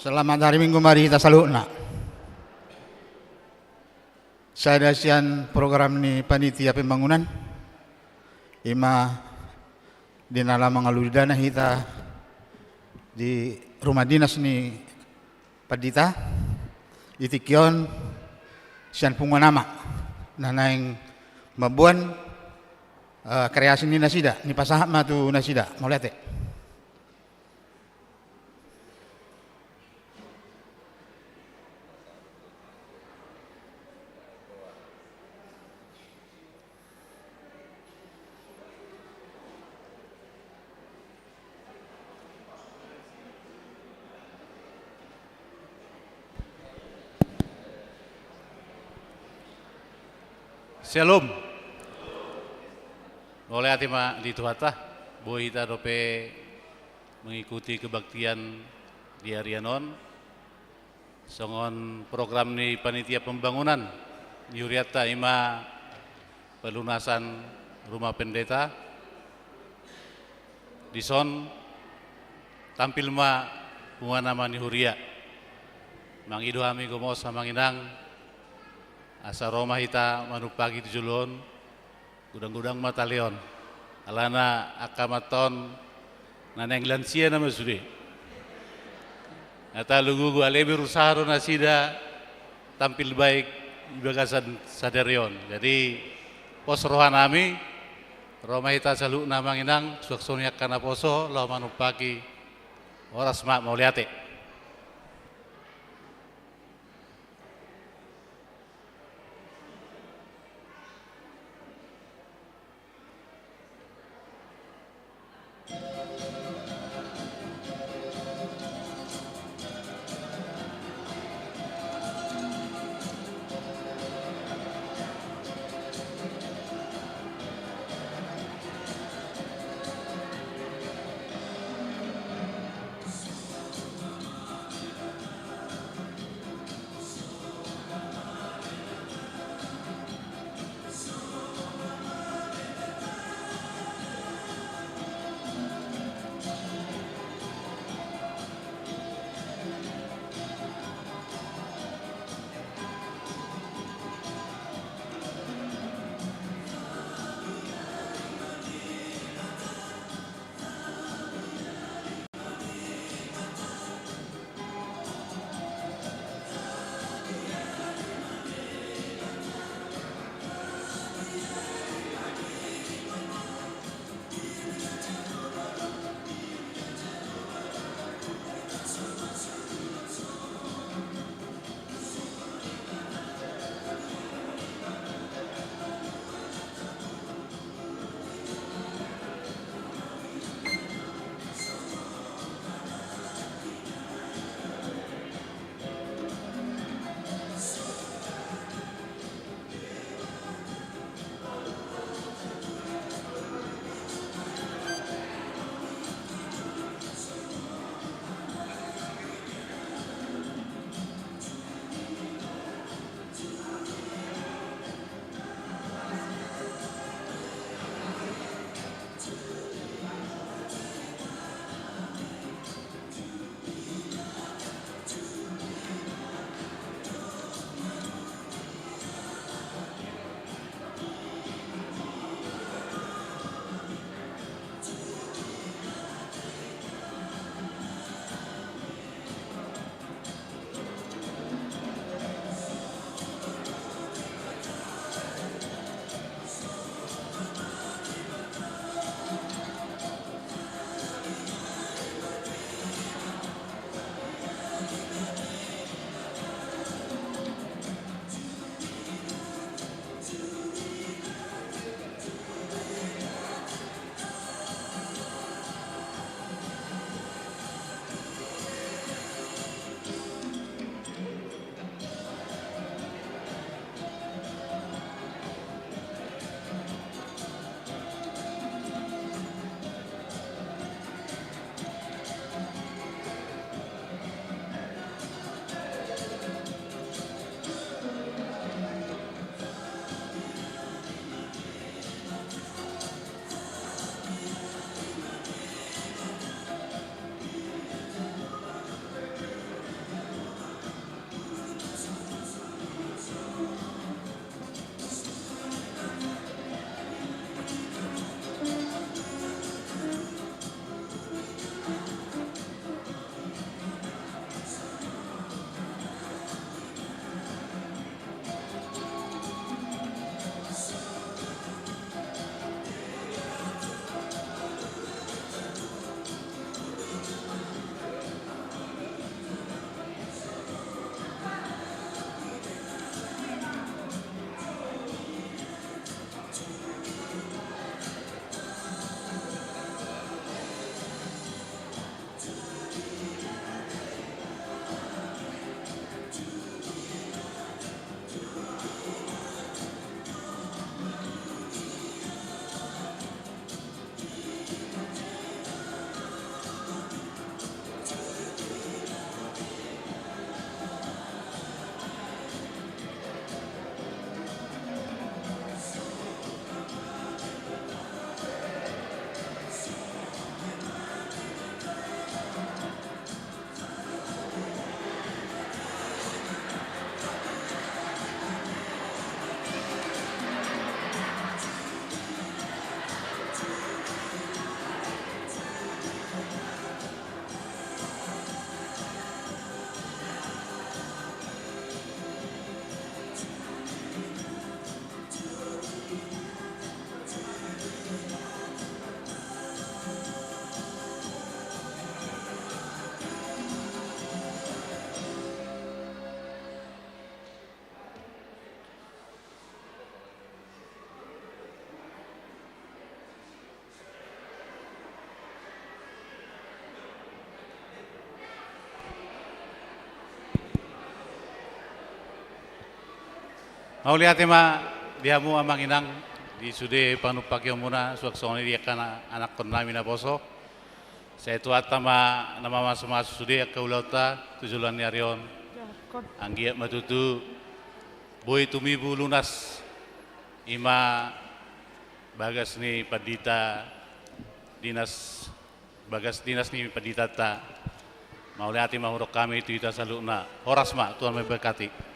Selamat hari Minggu, mari kita salutna. Saya dasian program ni panitia pembangunan. Ima di dalam mengaluri dana kita di rumah dinas ni Padita, itikion sian punga nama, nanaing mabuan kreasi ni nasida, ni pasahap matu nasida, molete. Shalom. Oleh atima di tuhatah, boy kita dope mengikuti kebaktian di Arianon, songon program ni panitia pembangunan, yuriata ima pelunasan rumah pendeta, dison tampil ma bunga nama ni Huria, mangido kami gomos manginang. Asa Roma hita manupagi tujulon gudang-gudang matalion alana akamaton naneng lansia nama sudi ata lugu alebi rusaharo nasida tampil baik bagasan sadarion. Jadi pos rohanami Roma hita salu namang inang suaksonya kana poso lo manupagi oras mak mau liate. Mau lihat ma diamu amang inang di sude panupak yang muna suaksoni dia kana anak pernami na poso. Saya tu atama nama mas sude ke ulauta tujulan yarion. Anggiat matutu boy tumibu lunas ima bagas ni padita dinas bagas dinas ni padita ta mau lihat mahurok kami itu kita saluna horas ma Tuhan memberkati.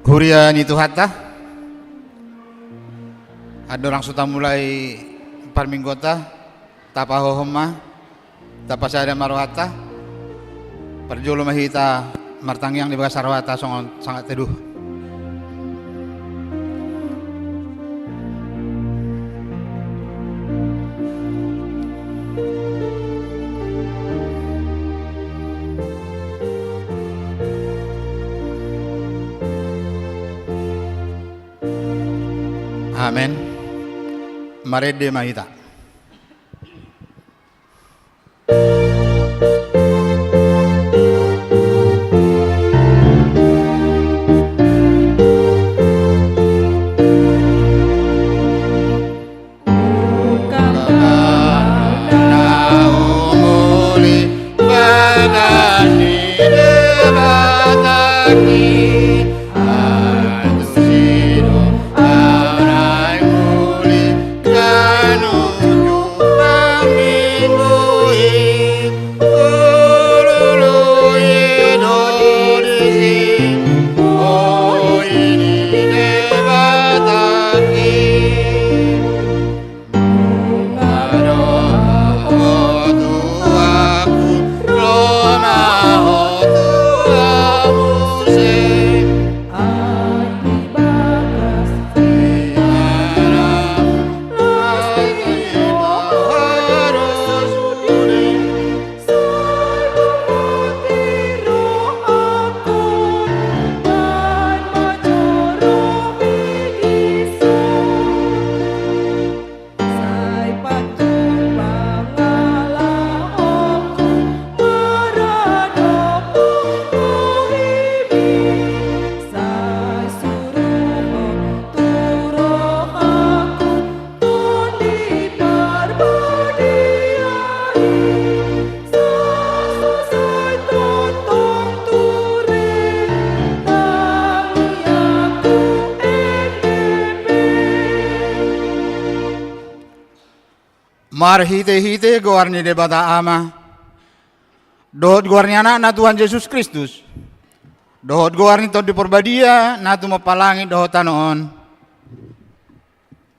Hurian itu hatta ada orang sudah mulai parminggota tapa hohoma tapa sada marwata perjolo mahita martangyang di bagas sarwata sangat teduh. Amen. Marede mahita. Mar hite goarni de bata ama. Dohot goarni anak na Tuhan Yesus Kristus. Dohot goarni to di porbadia na tu mapalangi dohotan on.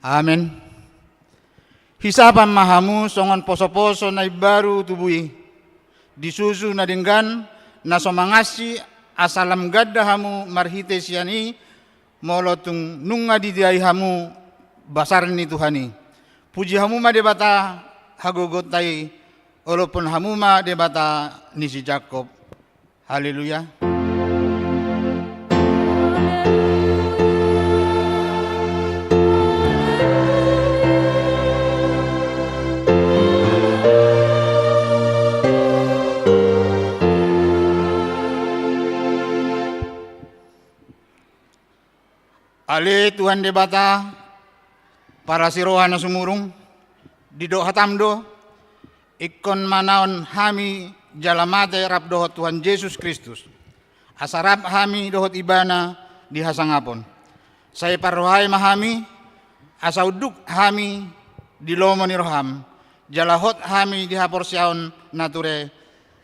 Amen. Hisapan mahamu songon poso-poso na baru tubui. Disusu na dinggan na somangasi asalam gadda hamu marhite siani molotung nunga didiai hamu basarni Tuhani. Puji hamuma debata hagogotai walaupun hamuma debata nisi Jakob. Haleluya. Ale Tuhan debata para sirohan na sumurung di do hatamdo ikon manaon hami jalamate rap dohot Tuhan Yesus Kristus asarap hami dohot ibana di hasangapon saya parrohai mahami asauduk hami di lomo ni roham jalahot hami di haporsiaon nature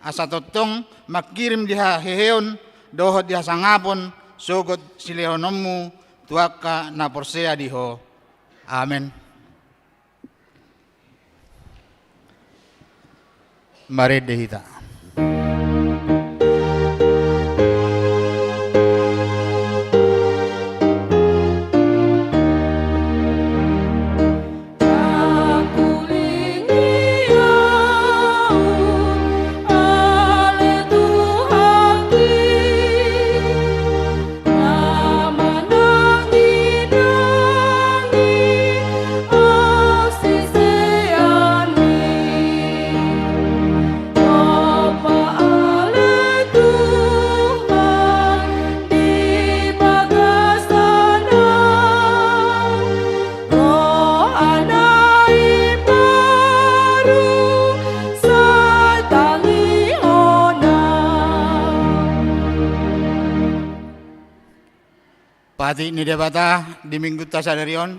asatotong makirim di heheon dohot di hasangapon sogot silehonomu tuaka na porsea diho. Amen. Mari dehita. Oh Pati ni debata di minggu tasadarion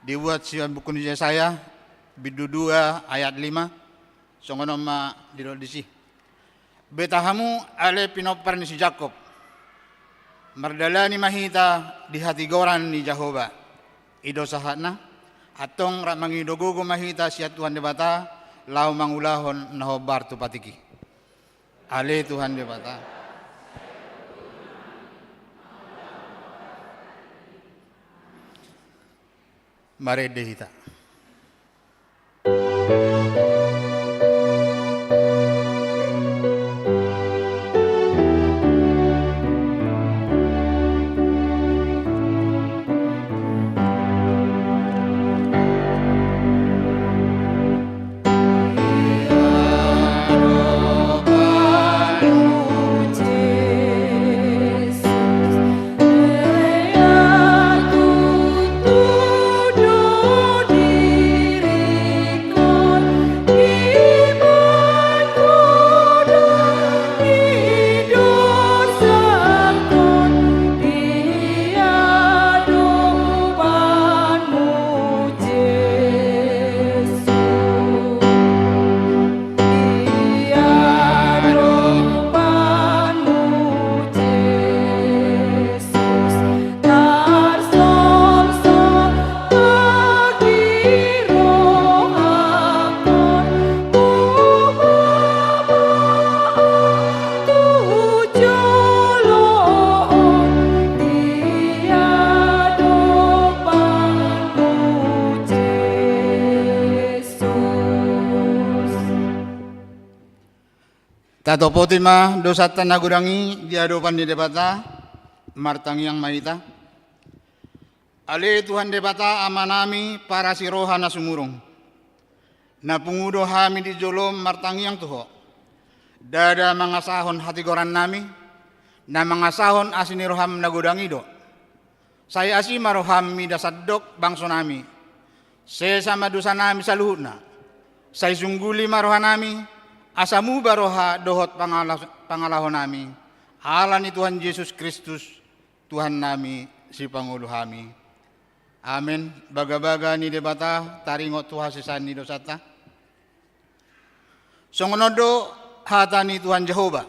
dibuat si buku nuja saya bidu 2 ayat 5 songono ma disi. Betahamu ale pinopar ni si Jakob. Mardalani mahita di hati goran ni Jehovah. Ido sahatna atong rak mangidogogo mahita siya Tuhan debata lau mangulahon nahobar tu patiki. Ale Tuhan debata. Mari dehita. Tato potima dosatan nagurangi di hadapan di debata martang yang mahita. Ale Tuhan debata amanami para siroha na sumurong. Na pungudo hami di jolom martang yang tuho. Dada mangasahon hati goran nami. Na mangasahon asiniroham nagurangi do. Saya asi maroham mi dasadok bangso nami. Saya sama dosa nami saluhutna. Saya sungguli maroha nami. Asamu baroha dohot pangalahon nami. Alani Tuhan Yesus Kristus, Tuhan nami si Pangulo kami. Amin. Baga-baga ni debata taringot Tuhan sisan ni dosata. Songonodo hata ni Tuhan Jehovah.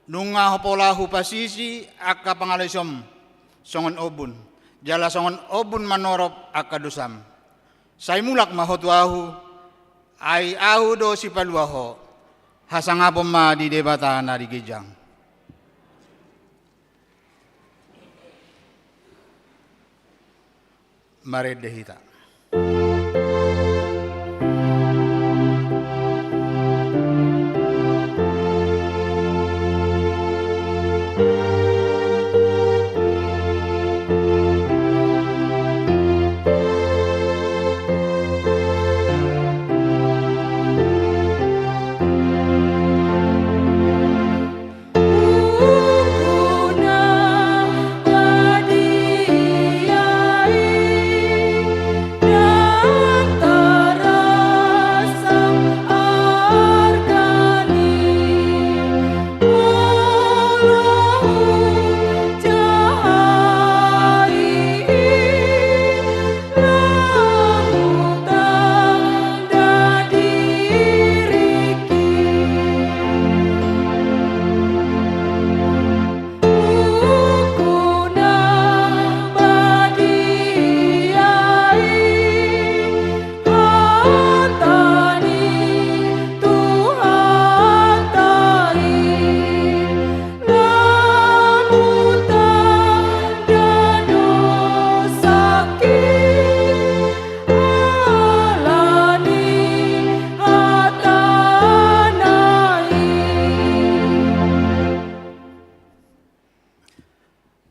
Nunga hopolahu pasisi akka pangalisom. Songon obun. Jala songon obun manorop akka dosam. Say mulak mahotuahu. Ay ahu do si paluaho. Hasangapom ma di debata na di gejang. Mari dehita.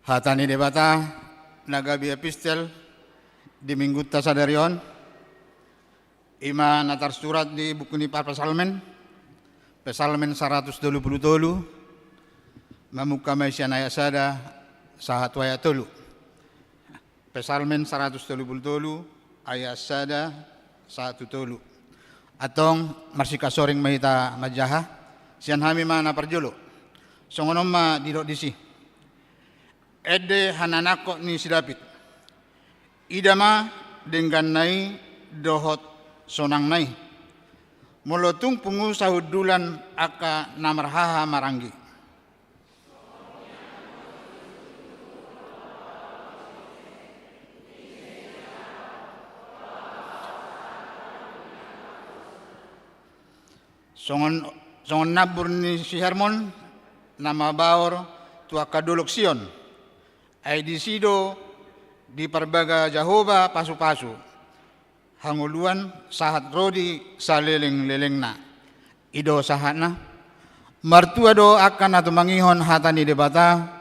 Hatani debata nagabi epistel di minggu tasadarion ima natar surat di buku ni Pesalmen 127 mamuka maisyan ayat sada sahat ayat tolu. Pesalmen 127 ayat sada satu tolu. Atong marsika soring mahita majaha sian hami mana parjolo. Songonom ma didok disi. Ede hananako ni si David. Idama dengan nai dohot sonang nai. Molotung pungu sahudulan aka namarhaha maranggi. Songon nabur ni si Hermon nama baor tua kaduluk Sion. Ai di sido di parbaga Jehovah pasu-pasu. Hanguluan sahat rodi saleleng-lelengna. Ido sahatna martua do akan atau mangihon hatani debata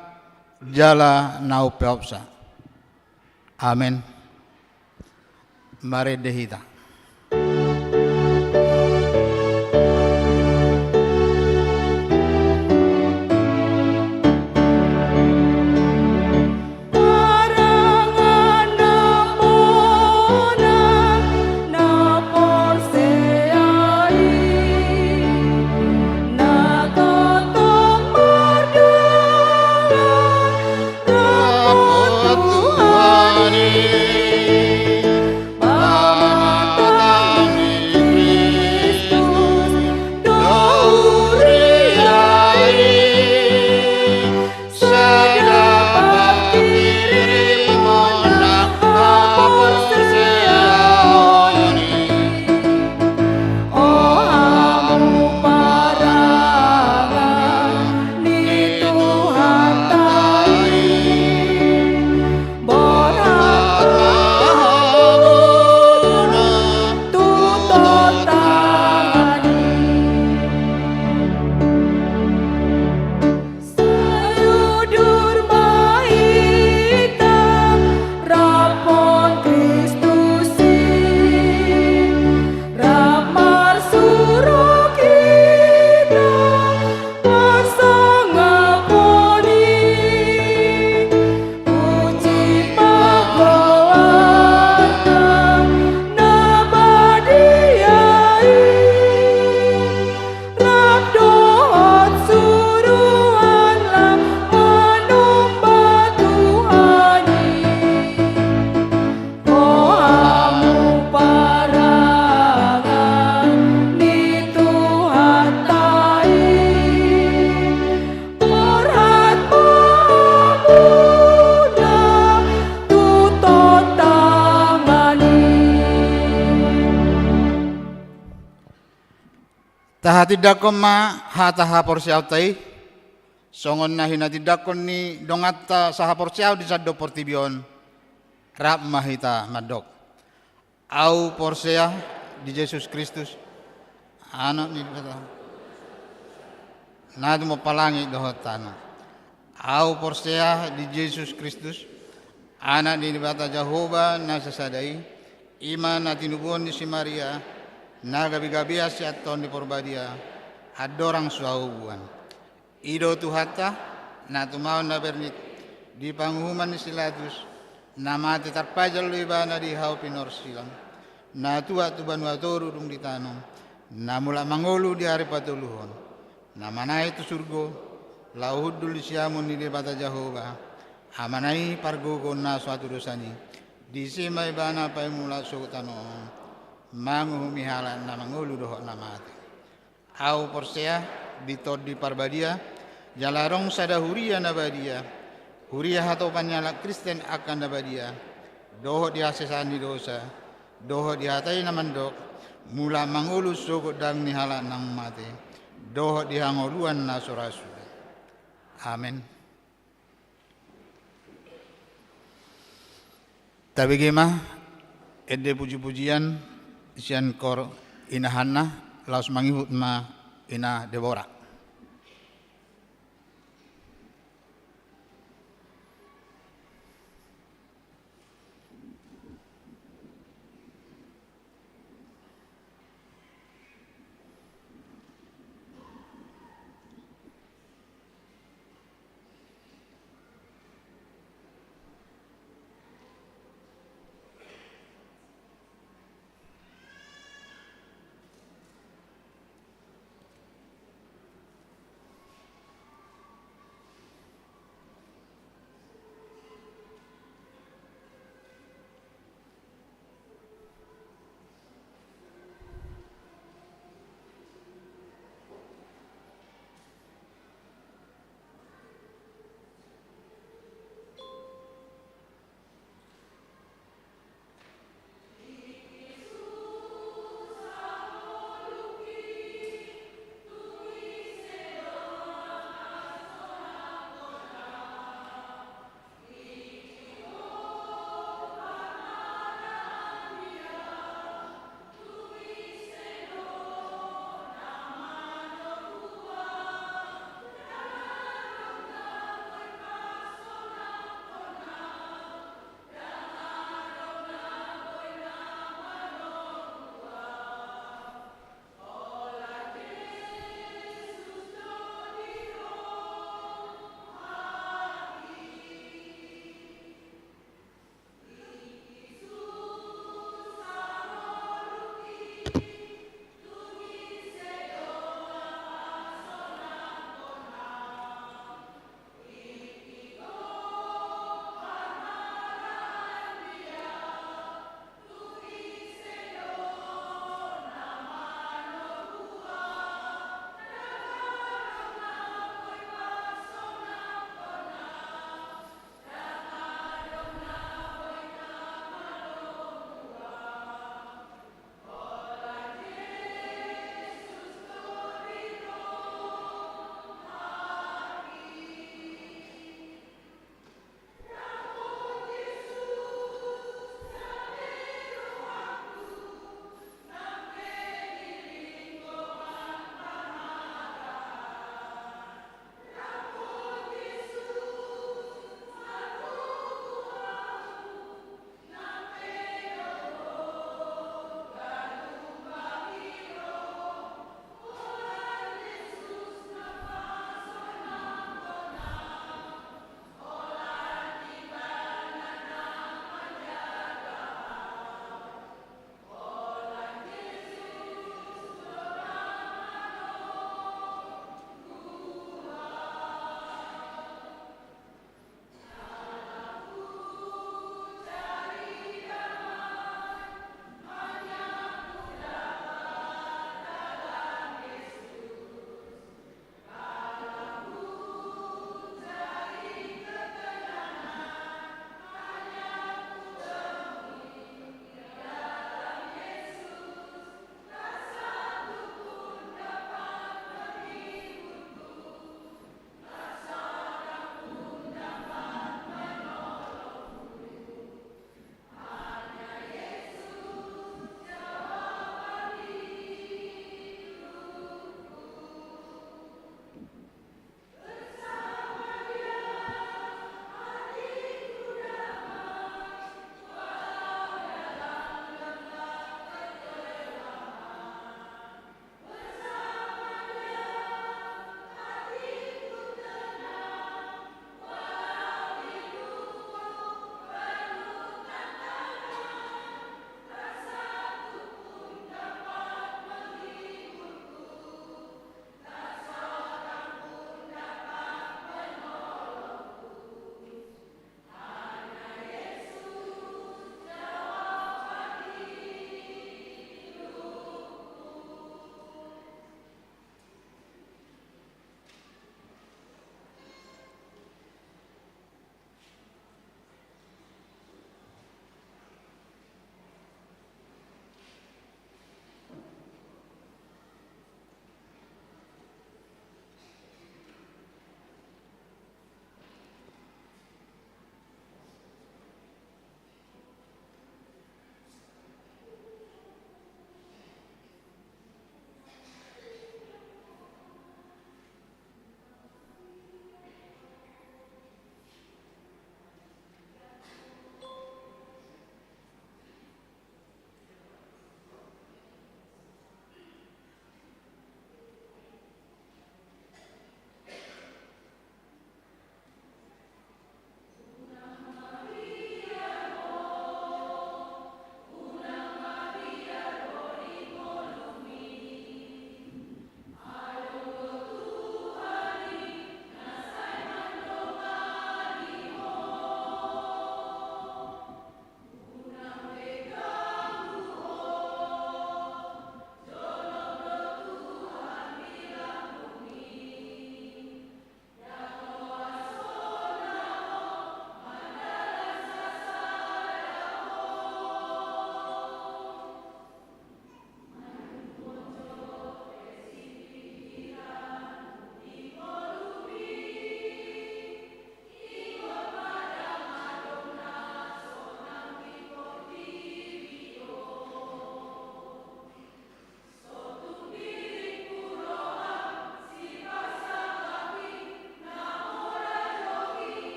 jala nau peopsa. Amin. Mare dehita. Tahatidakom ma hataha porsiaw tay, songon na hinatidakon ni dongatta saha porsiaw di saddo portibion, rap mahita madok. Au porsia di Yesus Kristus, ano ni kata, nado mo palangi dohot tanah. Au porsia di Yesus Kristus, anak di bata Jehovah nasa sadai, iman na tinubuan ni si Maria, na gabi-gabi si aton di porbadia adorang suaubuan ido tuhata na tumaon na bernit di panghuman ni Silatus na mati tarpajal libana di hau pinor silang na tua tuban watoru dung ditanong na mula mangulu di hari patuluhon na manai tu surgo lauhudul siamun ni debata Jehovah amanai pargogon na suatu dosani di simai bana pai mula sukutanon manguhumihalan na mangulu dohok na mati. Au porsea ditod di parbadia jalarong sada huria na badia huria hato panyala Kristen akan na badia dohok dihasesan di dosa dohok dihatai na mandok mula mangulu sukut dang nihala nang mati dohok dihangoluan na surasu. Amin. Tapi gimana? Ede puji-pujian isian kor inahanna laos mangihut ma ina Deborah.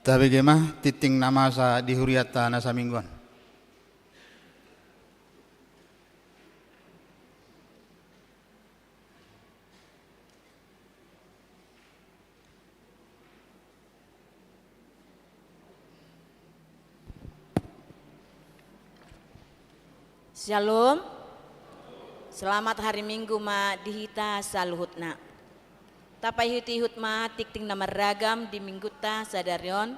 Tapi gemah titing nama sa dihuriata na sa mingguan. Shalom. Selamat hari Minggu ma dihita saluhutna. Tapai hut ma tikting nama ragam di minggu ta sadarion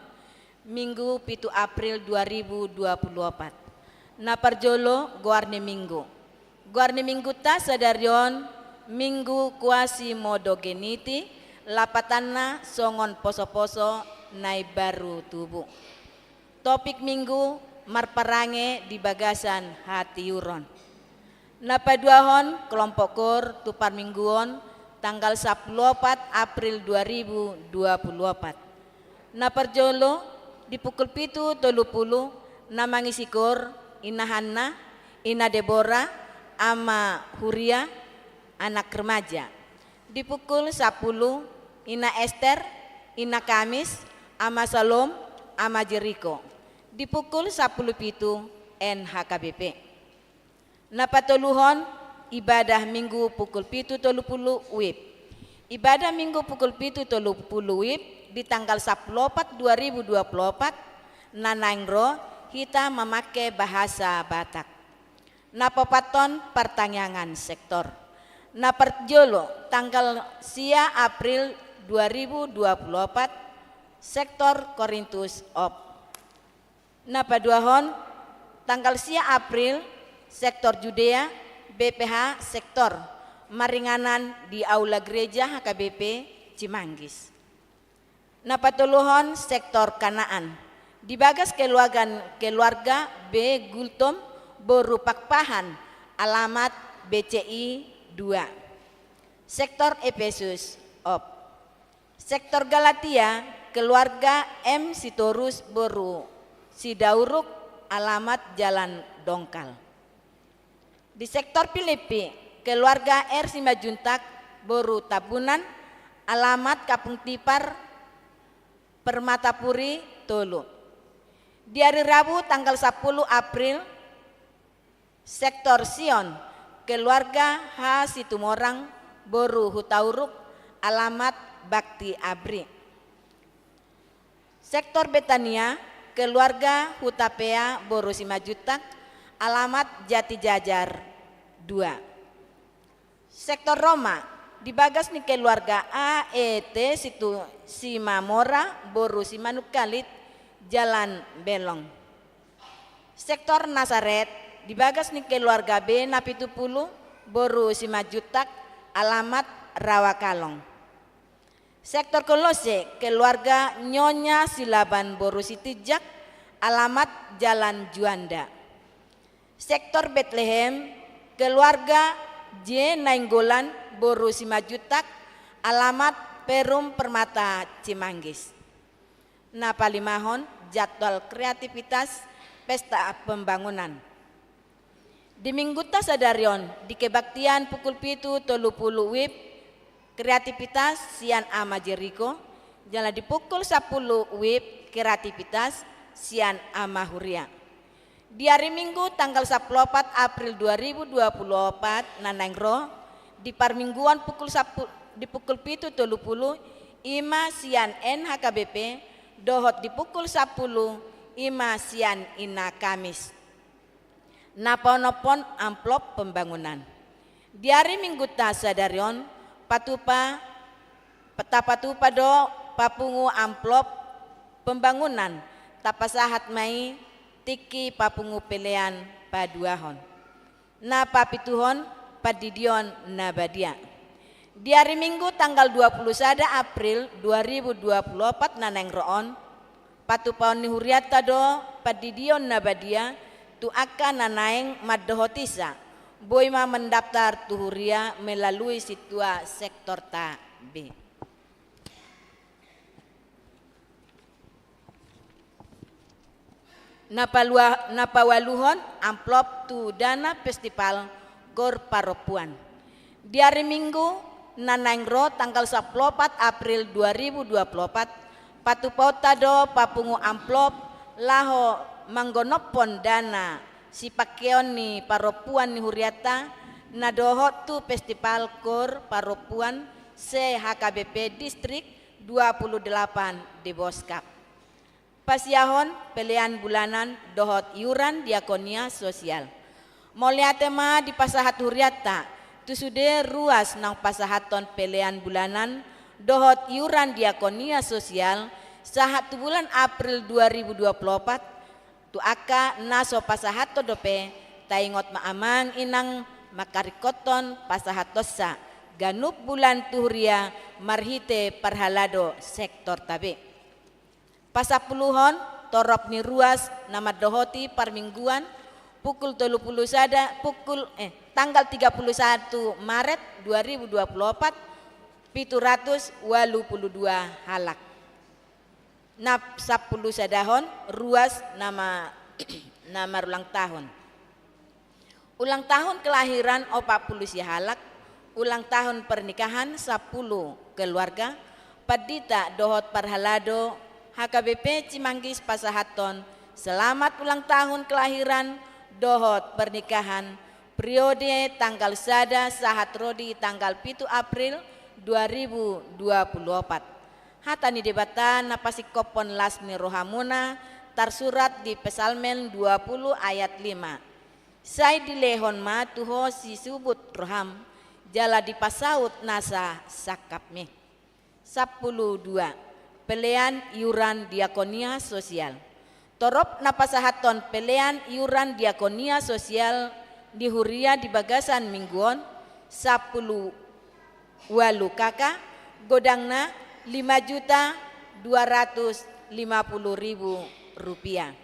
Minggu 7 April 2024. Na parjolo guarne minggu. Guarne minggu ta sadarion Minggu kuasi modogeniti lapatanna songon poso-poso nai baru tubuh. Topik minggu marparange di bagasan hati uron. Napaduahon kelompok kor tupar mingguon tanggal 14 April 2024. Naparjolo di pukul 7.30 namangisi kor ina Hanna, ina Deborah, ama Huria, anak remaja. Di pukul 10 ina Esther, ina Kamis, ama Salom, ama Jericho. Di pukul 10.07 NHKBP. Napatuluhon ibadah minggu pukul 7.30 WIB. Ibadah minggu pukul 7.30 WIB di tanggal 14 2024 nanangro kita memakai bahasa Batak. Napapaton pertanyaan sektor. Naperjolo tanggal sia April 2024 sektor Korintus op. Napaduahon tanggal sia April sektor Judea BPH sektor maringanan di aula gereja HKBP Cimanggis. Napatuluhon sektor Kanaan di bagas keluarga B Gultom Boru Pakpahan alamat BCI 2. Sektor Efesus op. Sektor Galatia keluarga M Sitorus Boru Sidauruk alamat Jalan Dongkal. Di sektor Filipi keluarga R Simajuntak Boru Tabunan alamat Kapung Tipar Permatapuri Tolu. Di hari Rabu tanggal 10 April sektor Sion keluarga H Situmorang Boru Hutauruk alamat Bakti Abri. Sektor Betania keluarga Hutapea Boru Simajutak alamat Jati Jajar 2. Sektor Roma di bagas nih keluarga AET situ Simamora Boru Simanukalit Jalan Belong. Sektor Nazaret di bagas nih keluarga B Napitupulu Boru Simajutak alamat Rawakalong. Sektor Kolose keluarga Nyonya Silaban Boru Sitijak alamat Jalan Juanda. Sektor Bethlehem keluarga J Nainggolan Boru Simajutak alamat Perum Permata Cimanggis. Napalimahon jadwal kreativitas pesta pembangunan. Di minggu tasadarion di kebaktian pukul 7.30 WIB kreativitas sian ama Jericho, jalan di pukul 10 WIB kreativitas sian ama Huria. Di hari Minggu tanggal 14 April 2024 nanangro di parmingguan pukul 7.30 ima sian NHKBP dohot di pukul 10 ima sian ina Kamis. Napon-napon amplop pembangunan. Di hari Minggu tasadarion patupa do papungu amplop pembangunan tapasahat mai tiki papungu pelean paduahon na papituhon padidion nabadia. Di hari Minggu tanggal 21 April 2024 nanengroon patupaon ni huriata do padidion nabadia tu akan nanaeng maddohotisa boy ma mendaftar tuhuria melalui situa sektor ta B. Napawaluhon amplop tu dana festival Gor Paropuan. Di hari Minggu nanangro tanggal 14 April 2024 Patupauta do papungu amplop laho manggonopon dana si pakeon ni paropuan ni huriata na dohot tu festival kor paropuan se HKBP distrik 28 di Boskap. Pasiahon pelian bulanan dohot iuran diakonia sosial. Moliatema di pasahat huriata tu sude ruas nang pasahaton pelian bulanan dohot iuran diakonia sosial sahat tu bulan April 2024 tu aka naso pasahato dope taingot maamang inang makarikoton pasahatosa ganup bulan tuhuria marhite parhalado sektor tabe. Pasapuluhon torop ni ruas nama dohoti parmingguan pukul 30 sada tanggal 31 Maret 2024 782 halak. Nap 10 sadahon ruas nama ulang tahun. Ulang tahun kelahiran 40 si halak, ulang tahun pernikahan 10 keluarga, padita dohot parhalado HKBP Cimanggis Pasahaton. Selamat ulang tahun kelahiran dohot pernikahan periode tanggal sada sahat rodi tanggal 7 April 2024. Hatani debata napasikopon lasmi rohamuna tersurat di Pesalmen 20 ayat 5. Sai dilehon ma tuho si subut roham jala di pasaut nasa sakapme. 12. Pelean iuran diakonia sosial. Torop napasahaton pelean iuran diakonia sosial di huria di bagasan mingguon 10 walu kakak godangna 5.250.000 rupiah.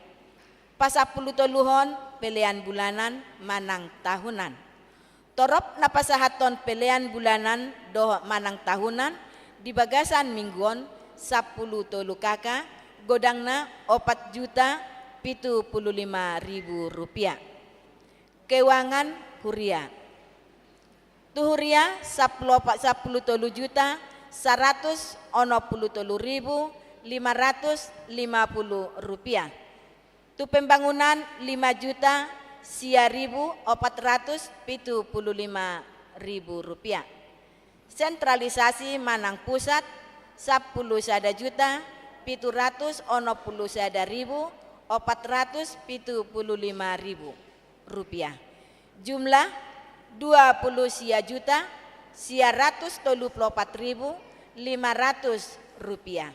Pasapuluh toluhon pelean bulanan manang tahunan. Torop napasahaton pelean bulanan doh manang tahunan di bagasan mingguon 10 tolu kakak godangna 4.075.000 rupiah. Kewangan huria. Tuhuria 10 tolu juta 163.550 rupiah. Tu pembangunan 5 juta sia 475.000 rupiah. Sentralisasi manang pusat 10 sada juta 791.475.000 rupiah. Jumlah 20 sia juta sia 134.500 rupiah.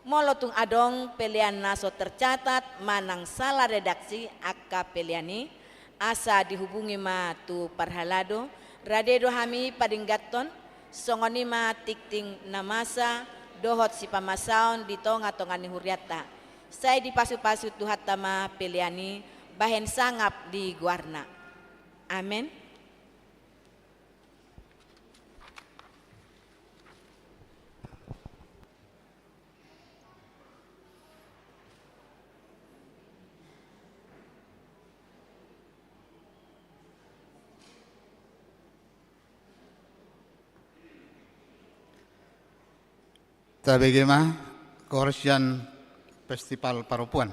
Molotung adong pelian naso tercatat manang salah redaksi akka peliani asa dihubungi ma tu parhalado radedo hami padinggaton songonima tikting namasa dohot si pamasaon di tonga-tonga ni huriata. Saya dipasu-pasu tuhat tama peliani bahen sangap di guarna. Amin. Tabegema Korsian Festival Paropuan.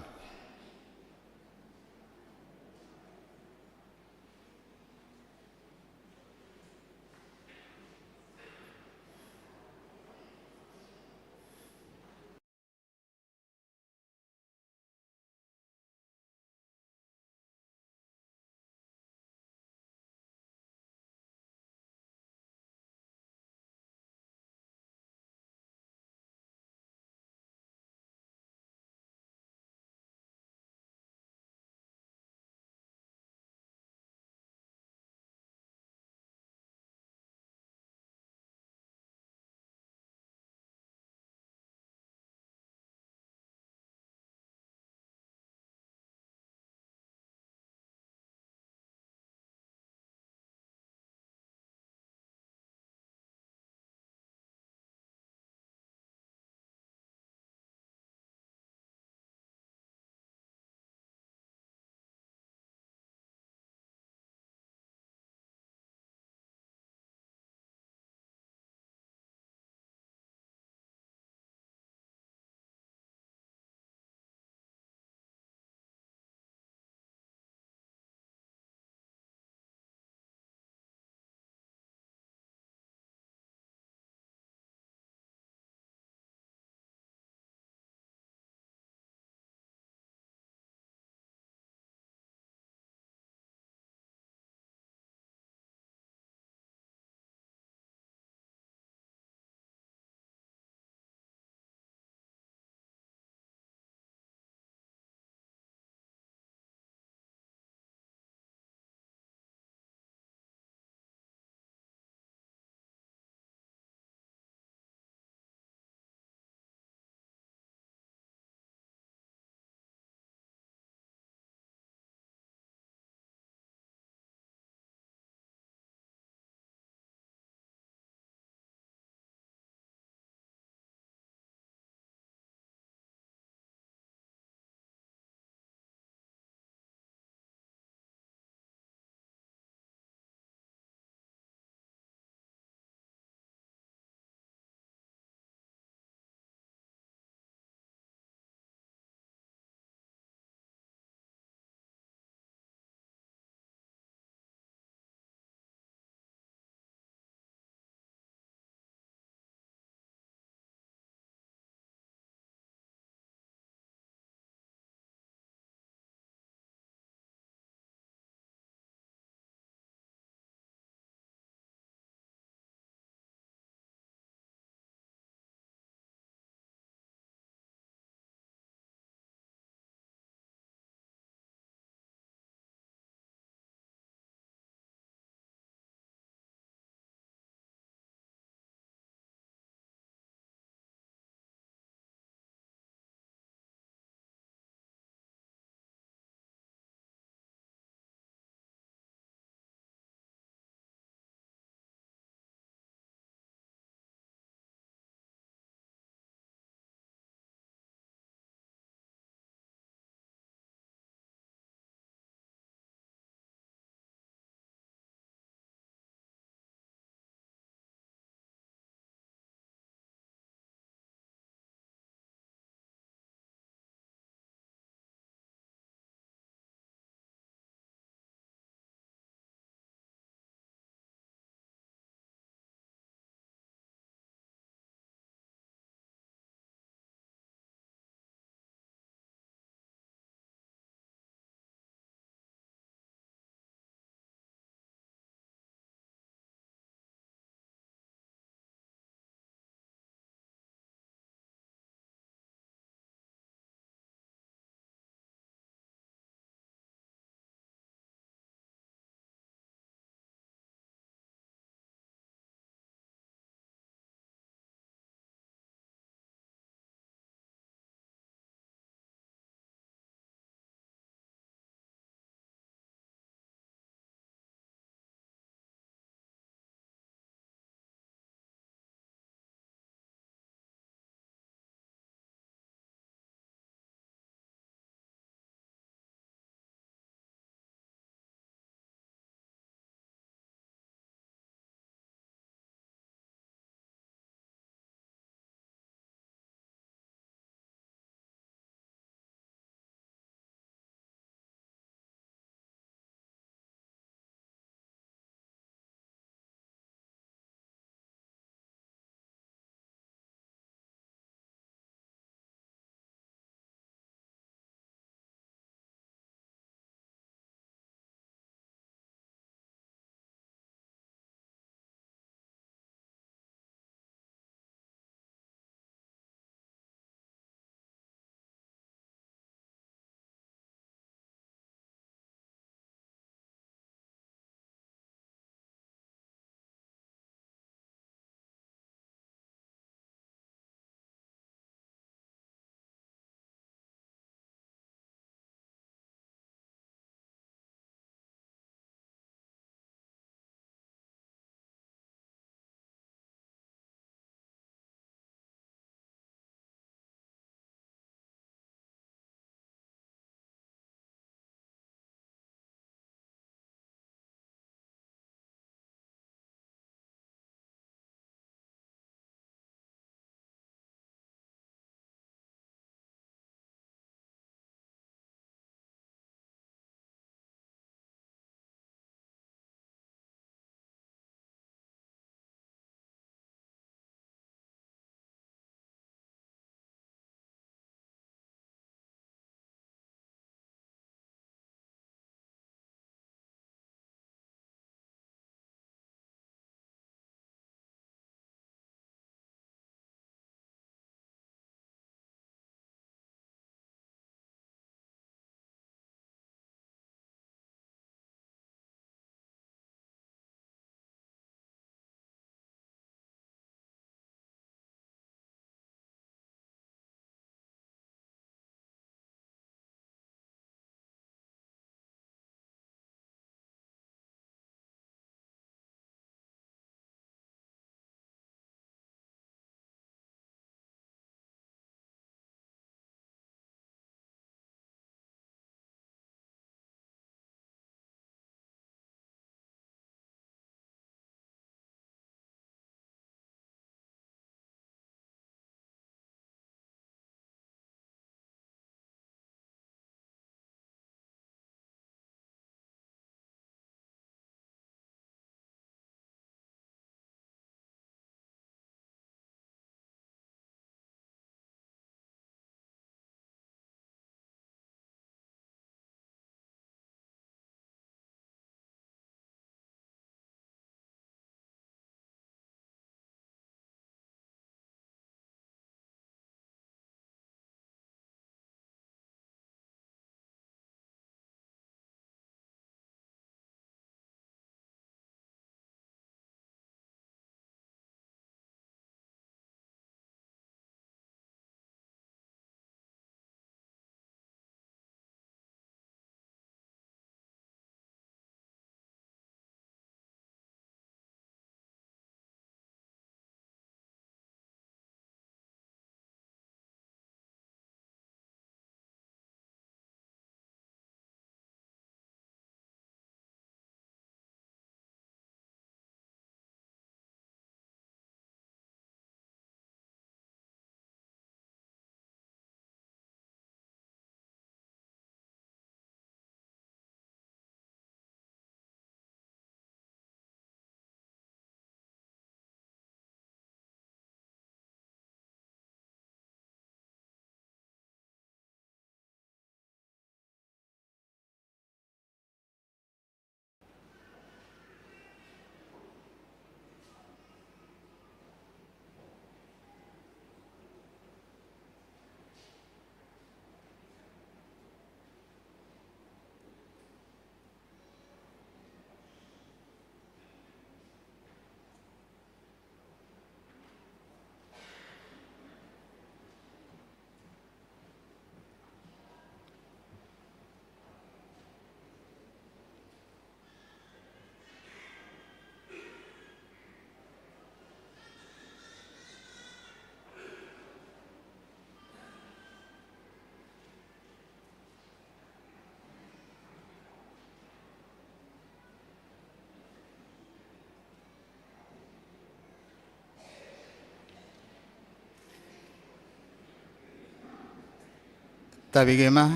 tabigema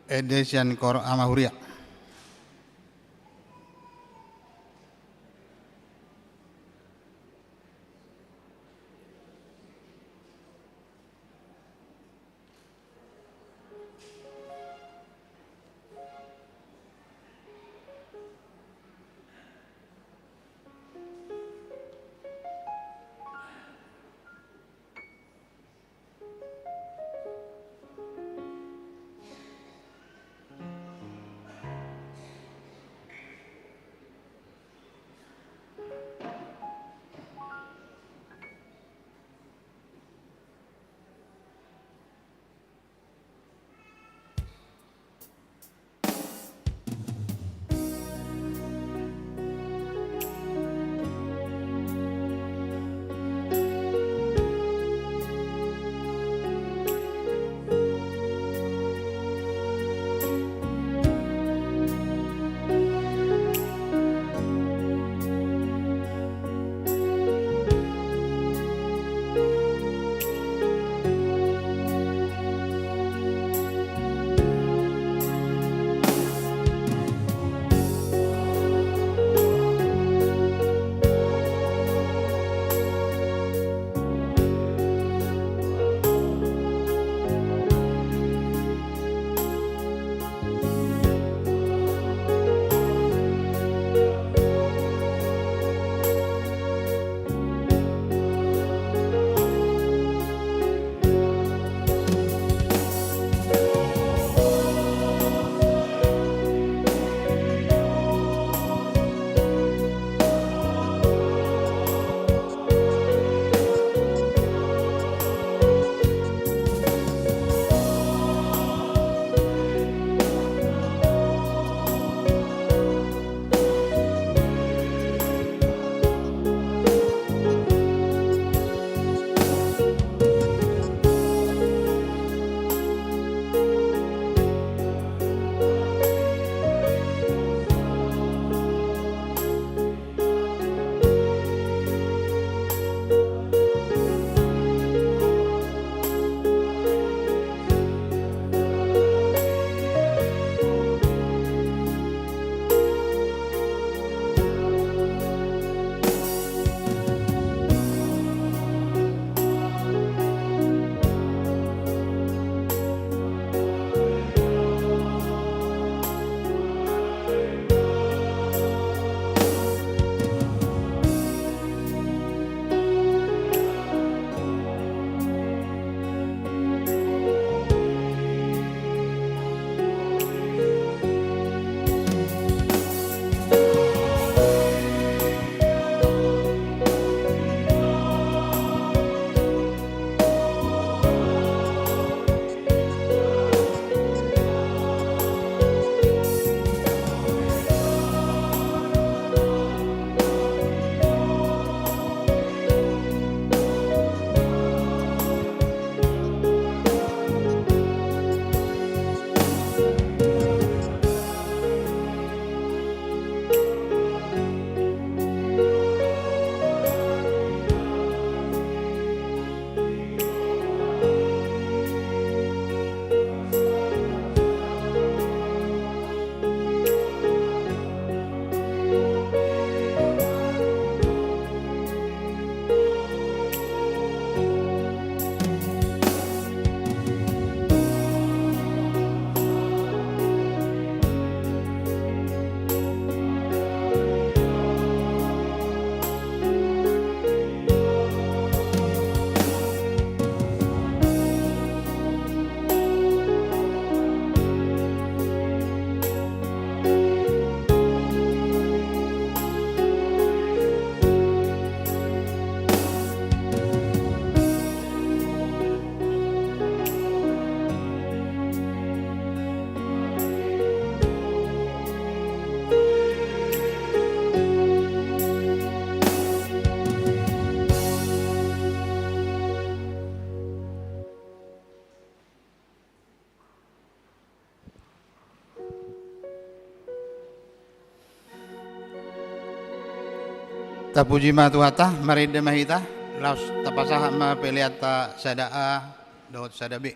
edesian kor amahuria. Tapuji matuata maride mahita laus tapasah ma peliata sadaa dot sadabi.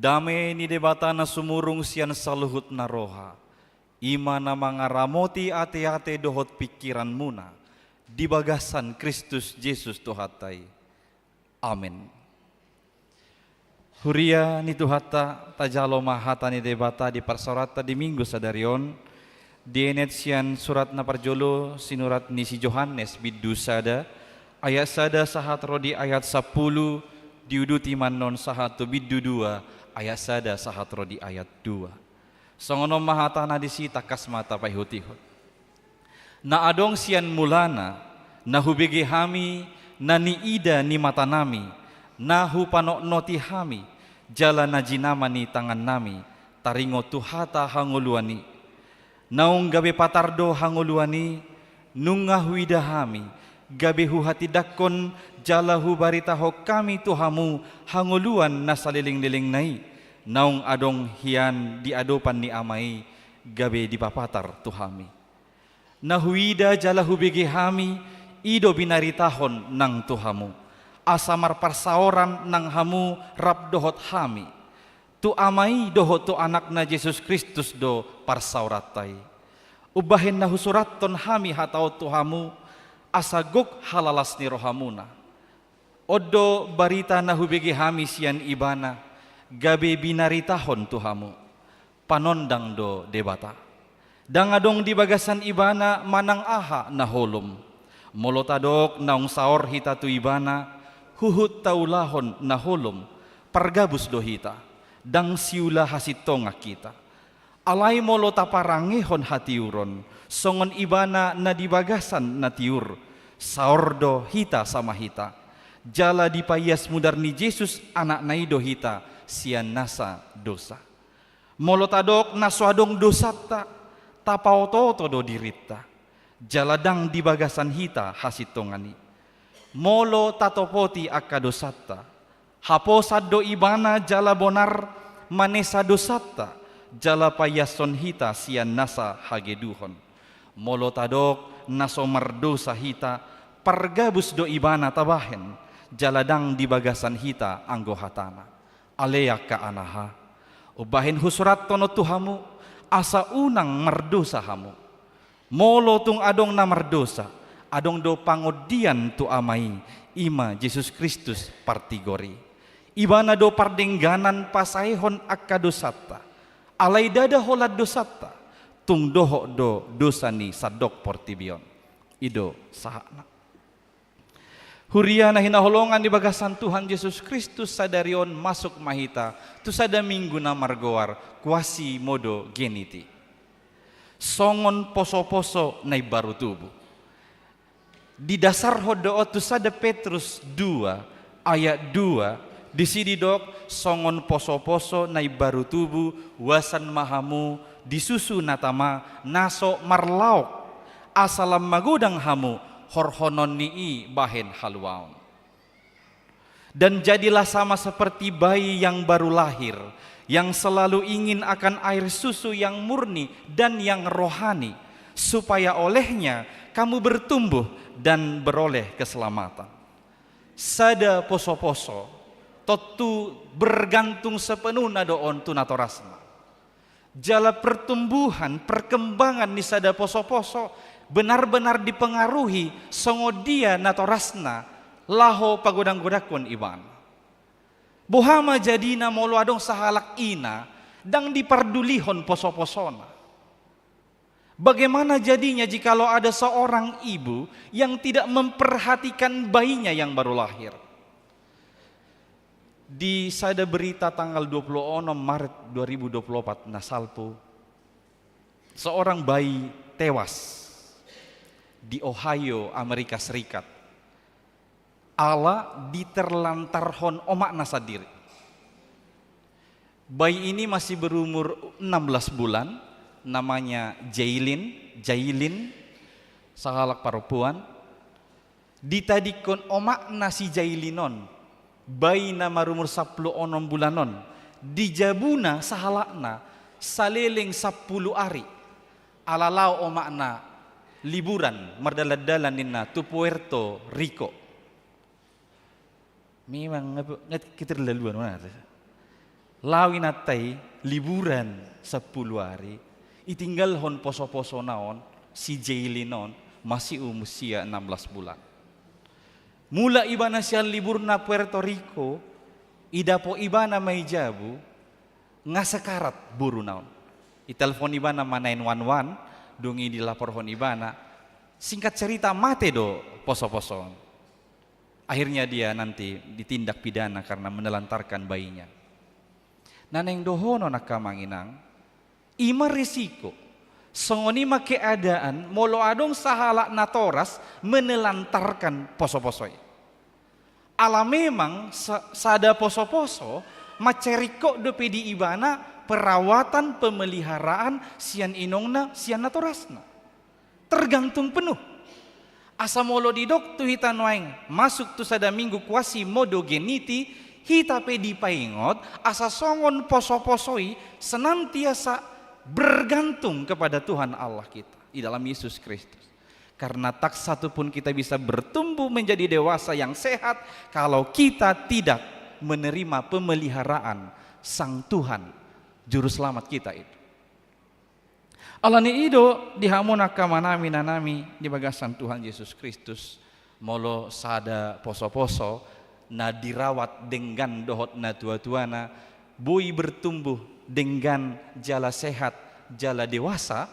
Dame ni debata na sumurung sian saluhut na roha. Ima na mga ramoti ate-ate dohot pikiran muna. Di bagasan Kristus Jesus tuhatay. Amin. Huria ni tuhata tajalo mahata ni debata di parsorata di minggu sadarion. Dienet sian surat na parjolo sinurat ni si Johannes bidu sada. Ayat sada sahat rodi ayat 10 diuduti manon sahatu bidu 2 ayat sada sahat rodi ayat 2. Songono mahata na disi takas mata payhutihut. Na adong sian mulana na hubigi hami na niida ni mata nami na hupanok noti hami jala na jinama ni tangan nami taringo tuhata hanguluani naung gabe patardo hanguluani nunga huida hami gabe huhati dakon jala hubarita ho kami tuhamu hanguluan na saliling-liling nai naung adong hian di adopan ni amai gabe dipapatar tuhami na huida jala hubigi hami ido binaritahon nang tuhamu asamar parsaoran nang hamu rap dohot hami tu amai dohot tu anak na Yesus Kristus do parsauratai ubahin na husuraton hami hatau tuhamu asagok halalas ni rohamuna odo barita na hubigi hami sian ibana gabe binaritahon tuhamu panondang do debata dangadong di bagasan ibana manang aha na holom molotadok naung saor hita tu ibana huhut taulahon na holom pargabus do hita dang siula hasitonga kita alay molota parangehon hatiuron songon ibana na dibagasan na tiur saordo hita sama hita jala dipayas mudar ni Yesus anak naido hita sian nasa dosa molotadok naswadong dosata tapautoto do dirita jaladang dibagasan hita hasitongani molo tatopoti akadosata haposad do ibana jala bonar manesa dosata jala payason hita sian nasa hageduhon molo tadok naso mardosa hita pargabus do ibana tabahen jaladang dibagasan hita anggo hatana aleya ka anaha ubahin husrat tono tuhamu asa unang mardosa hamu molo tung adong na mardosa adong do pangodian tu amai ima Yesus Kristus partigori ibana do pardengganan pasaihon akadosata alay dada holad dosata tung doho do dosani sadok portibion ido sahana huria na hinaholongan di bagasan Tuhan Yesus Kristus sadarion masuk mahita tu sada minggu na margoar kuasi modo geniti songon poso-poso nai baru tubuh di dasar hodoot tu sada Petrus 2 ayat 2 di sini dok songon poso-poso nai baru tubuh wasan mahamu disusu natama naso marlaok asalam magudang hamu horhonon nii bahen halwaun dan jadilah sama seperti bayi yang baru lahir yang selalu ingin akan air susu yang murni dan yang rohani supaya olehnya kamu bertumbuh dan beroleh keselamatan. Sada poso-poso totu bergantung sepenuhnya doon tunatorasna. Jala pertumbuhan, perkembangan di sada poso-poso benar-benar dipengaruhi songodia natorasna laho pagodang-godakon iban. Bohama jadina molo adong sahalak ina dang dipardulihon poso-posona. Bagaimana jadinya jikalau ada seorang ibu yang tidak memperhatikan bayinya yang baru lahir? Di sada berita tanggal 26 Maret 2024 nasalpo seorang bayi tewas di Ohio, Amerika Serikat. Allah diterlantarhon omak nasadiri. Bayi ini masih berumur 16 bulan, namanya Jailin, sahalak perempuan. Ditadikon omak nasi Jailinon, bayi nama umur 10 bulanon. Dijabuna sahalakna saliling 10 hari. Alalau omakna liburan merdaladalan nina tu Puerto Rico. Memang kita laluan mana? lawinatai liburan 10 hari, itinggal hon poso-poso naon, si Jailinon masih usia 16 bulan. Mula ibana siya libur na Puerto Rico, ida po ibana may jabu, nga sakarat buru naon. Itelepon ibana ma 911, dungi dilaporhon ibana, singkat cerita mate do poso-poso. Akhirnya dia nanti ditindak pidana karena menelantarkan bayinya. Naneng dohono nakamanginang, ima risiko. Songoni ma keadaan molo adong sahala na toras menelantarkan poso-posoy. Ala memang sada poso-poso maceriko dope di ibana perawatan pemeliharaan sian inongna sian na torasna. Tergantung penuh. Asa molo di doktu hita noeng masuk tu sada minggu kuasi modogeniti hita pe di paingot asa songon poso-posoi senantiasa bergantung kepada Tuhan Allah kita di dalam Yesus Kristus. Karena tak satu pun kita bisa bertumbuh menjadi dewasa yang sehat kalau kita tidak menerima pemeliharaan Sang Tuhan Juru Selamat kita itu. Allah ni ido dihamunaka manami nanami di bagasan Tuhan Yesus Kristus molo sada poso-poso na dirawat dengan dohot na tua-tuana bui bertumbuh dengan jala sehat jala dewasa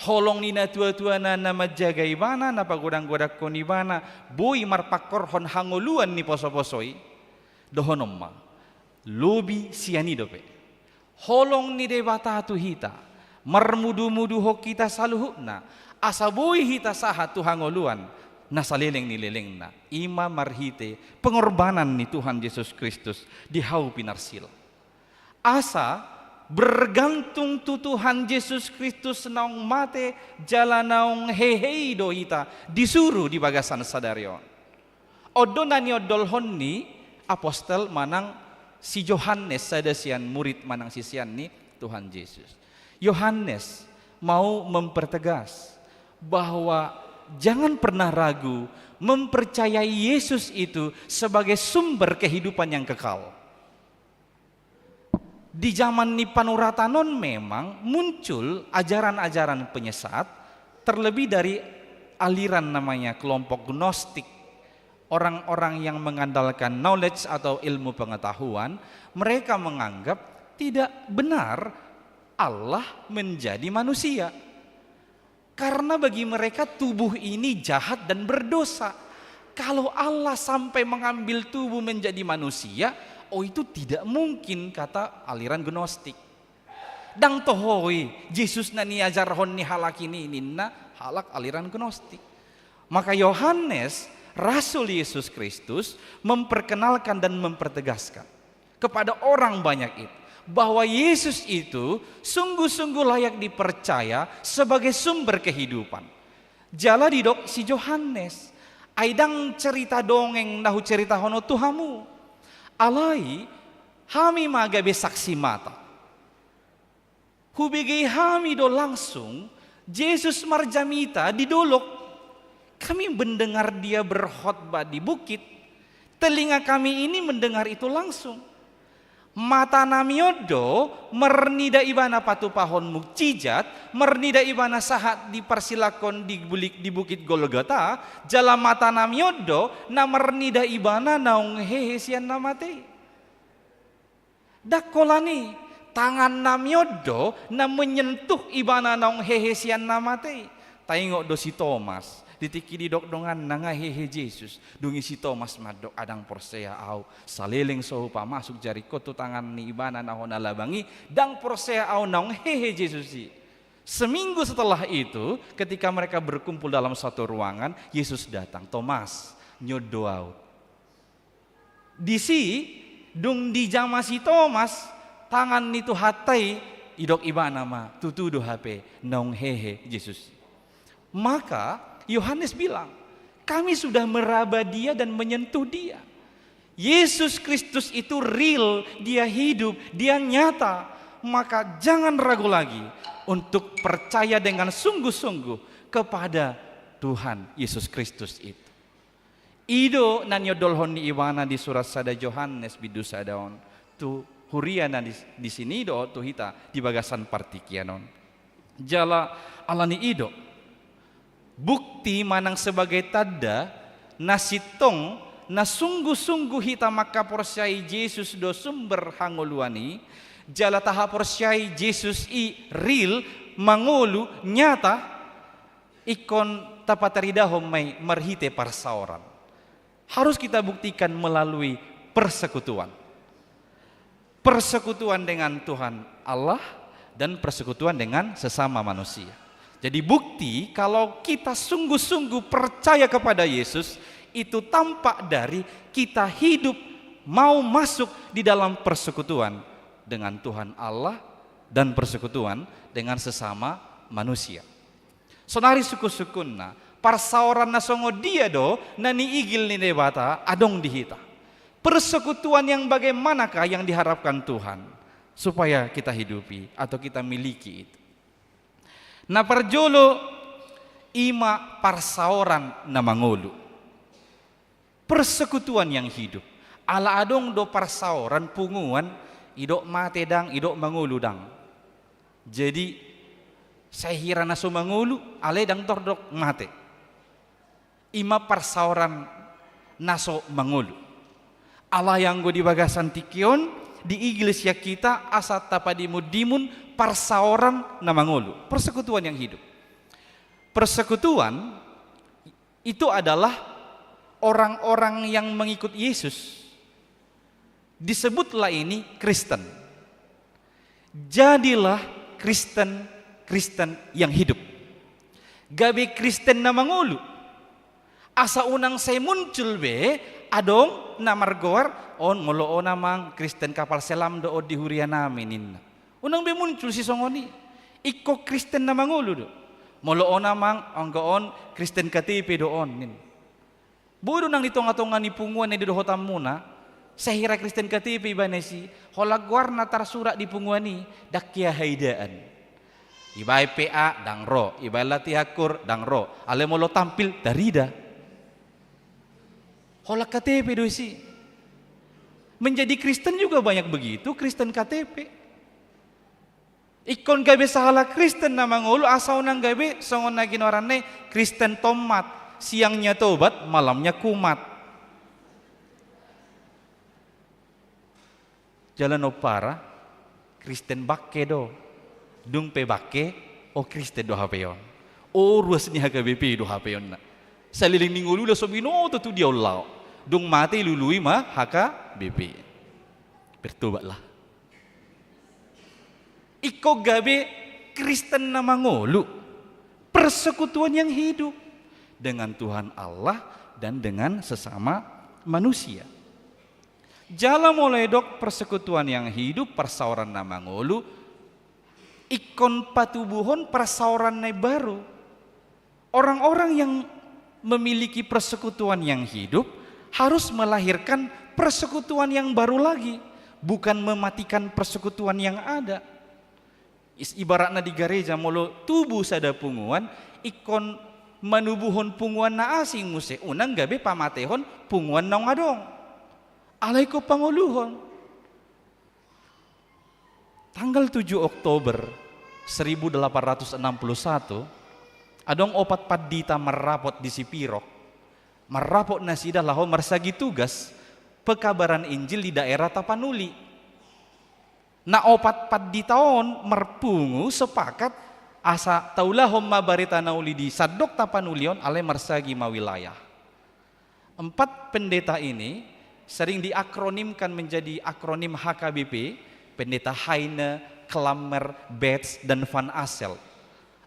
holong ni na tua-tuana na majaga ibana na pagodang-godak kon ibana bui marpakorhon hanguluan ni poso-posoi dohonom ma lobi sianido pe holong ni debata tu hita marmudu-mudu ho kita saluhuna asaboy hita saha Tuhan ngoluan nasaleleng nileleng na ima marhite pengorbanan ni Tuhan Yesus Kristus di hau pinarsil asa bergantung tu Tuhan Yesus Kristus naung mate jala naung hehei do hita disuruh di bagasan sadarion odonani odolhon ni apostel manang si Yohanes sadasian murid manang sisian ni Tuhan Yesus. Yohanes mau mempertegas bahwa jangan pernah ragu mempercayai Yesus itu sebagai sumber kehidupan yang kekal. Di zaman ni panuratanon memang muncul ajaran-ajaran penyesat, terlebih dari aliran namanya kelompok gnostik. Orang-orang yang mengandalkan knowledge atau ilmu pengetahuan, mereka menganggap tidak benar Allah menjadi manusia. Karena bagi mereka tubuh ini jahat dan berdosa. Kalau Allah sampai mengambil tubuh menjadi manusia, oh itu tidak mungkin kata aliran gnostik. Dang tohoi, Yesus na ni ajarhon ni halak ini na halak aliran gnostik. Maka Yohanes, Rasul Yesus Kristus memperkenalkan dan mempertegaskan kepada orang banyak itu bahwa Yesus itu sungguh-sungguh layak dipercaya sebagai sumber kehidupan. Jala didok si Yohanes, aidang cerita dongeng nahu cerita hono Tuhamu. Alai hami magabe saksi mata. Hubigi hami do langsung Yesus marjamita didolok. Kami mendengar dia berkhotbah di bukit. Telinga kami ini mendengar itu langsung. Mata namiodo mernida ibana patu pahon mukjizat mernida ibana sahat dipersilakon di bukit Golgota jala mata namiodo na mernida ibana naung hehesian namate dakolani tangan namiodo na menyentuh ibana naung hehesian namate taingok do si Thomas ditiki di dok dongan nanga hehe Yesus dungi si Thomas madok adang porsea au saleleng sohupa masuk jari kotu tangan ni ibana nahon alabangi dang porsea au naung hehe Yesus si. Seminggu setelah itu ketika mereka berkumpul dalam satu ruangan Yesus datang Thomas nyodo au di si dung di jama si Thomas tangan itu hatai idok ibana ma tutudo HP naung hehe Yesus. Maka Yohanes bilang, kami sudah meraba dia dan menyentuh dia. Yesus Kristus itu real, dia hidup, dia nyata. Maka jangan ragu lagi untuk percaya dengan sungguh-sungguh kepada Tuhan Yesus Kristus itu. Ido nanyodolhon ni iwana di surat sada Yohanes bidu sadaon tu huriana di sini do tu hita di bagasan partikianon. Jala alani ido. Bukti manang sebagai tanda nasitong na sungguh-sungguh hita maka persyai Yesus do sumber hangoluani. Jala taha persyai Yesus i real mangolu nyata ikon tapataridahom may marhite parsaoran. Harus kita buktikan melalui persekutuan. Persekutuan dengan Tuhan Allah dan persekutuan dengan sesama manusia. Jadi bukti kalau kita sungguh-sungguh percaya kepada Yesus itu tampak dari kita hidup mau masuk di dalam persekutuan dengan Tuhan Allah dan persekutuan dengan sesama manusia. Sonari suku-sukunna parsaoran nasongo dia do nani igil ni debata adong dihita. Persekutuan yang bagaimanakah yang diharapkan Tuhan supaya kita hidupi atau kita miliki itu. Na parjolo ima parsaoran na mangulu. Persekutuan yang hidup. Ala adong do parsaoran punguan idok mate dang idok mangulu dang. Jadi saya hira naso mangulu ale dang tordok mate. Ima parsaoran naso mangulu. Allah yang go di bagasan tikion di iglesia kita asa tapadimun parsaoran na mangulu. Persekutuan yang hidup. Persekutuan itu adalah orang-orang yang mengikut Yesus. Disebutlah ini Kristen. Jadilah Kristen yang hidup. Gabe Kristen na mangulu. Asa unang saya muncul be adong na margoar on molo namang Kristen kapal selam do di huria namin. Unang be muncul si songoni. Iko Kristen na mangulu do. Molo namang anggoon Kristen KTP doon nin. Bodo nang ditong-atongan ni punguan ni dohotam muna. Sahira Kristen KTP banesi holagwar na tarsura di punguan ni dakya haidaan. Ibay PA dang ro, ibay latihakur dang ro. Ale molo tampil darida. Holak KTP dosi. Menjadi Kristen juga banyak begitu, Kristen KTP. Ikon gabe sahala Kristen na mangulu asaw nang gabe songon na ginorane Kristen tomat, siangnya tobat, malamnya kumat. Jalan opara Kristen bakke do. Dung pe bakke o Kristen do hapeon. O ruas ni HKBP do hapeon na. Saliling ningulu la sobino tu dia Allah. Dung mati lului mah HKBP. Bertobatlah. Iko gabe Kristen na mangolu. Persekutuan yang hidup dengan Tuhan Allah dan dengan sesama manusia. Jala mulai dok persekutuan yang hidup persauran na mangolu. Ikon patubuhon persauran na baru. Orang-orang yang memiliki persekutuan yang hidup harus melahirkan persekutuan yang baru lagi, bukan mematikan persekutuan yang ada. Ibaratnya di gereja molo tubuh sada punguan ikon manubuhon punguan na asing muse unang gabe pamatehon punguan nang adong alay ko panguluhon. Tanggal 7 Oktober 1861 adong opat padita merapot di Sipirok. Merapot na sida laho marsagi tugas pekabaran Injil di daerah Tapanuli. Na opat paditaon merpungu sepakat asa taulahom mabarita nauli di sadok Tapanulion ale marsagi mawilayah. 4 pendeta ini sering diakronimkan menjadi akronim HKBP, pendeta Heine, Klammer, Betz, dan Van Assel.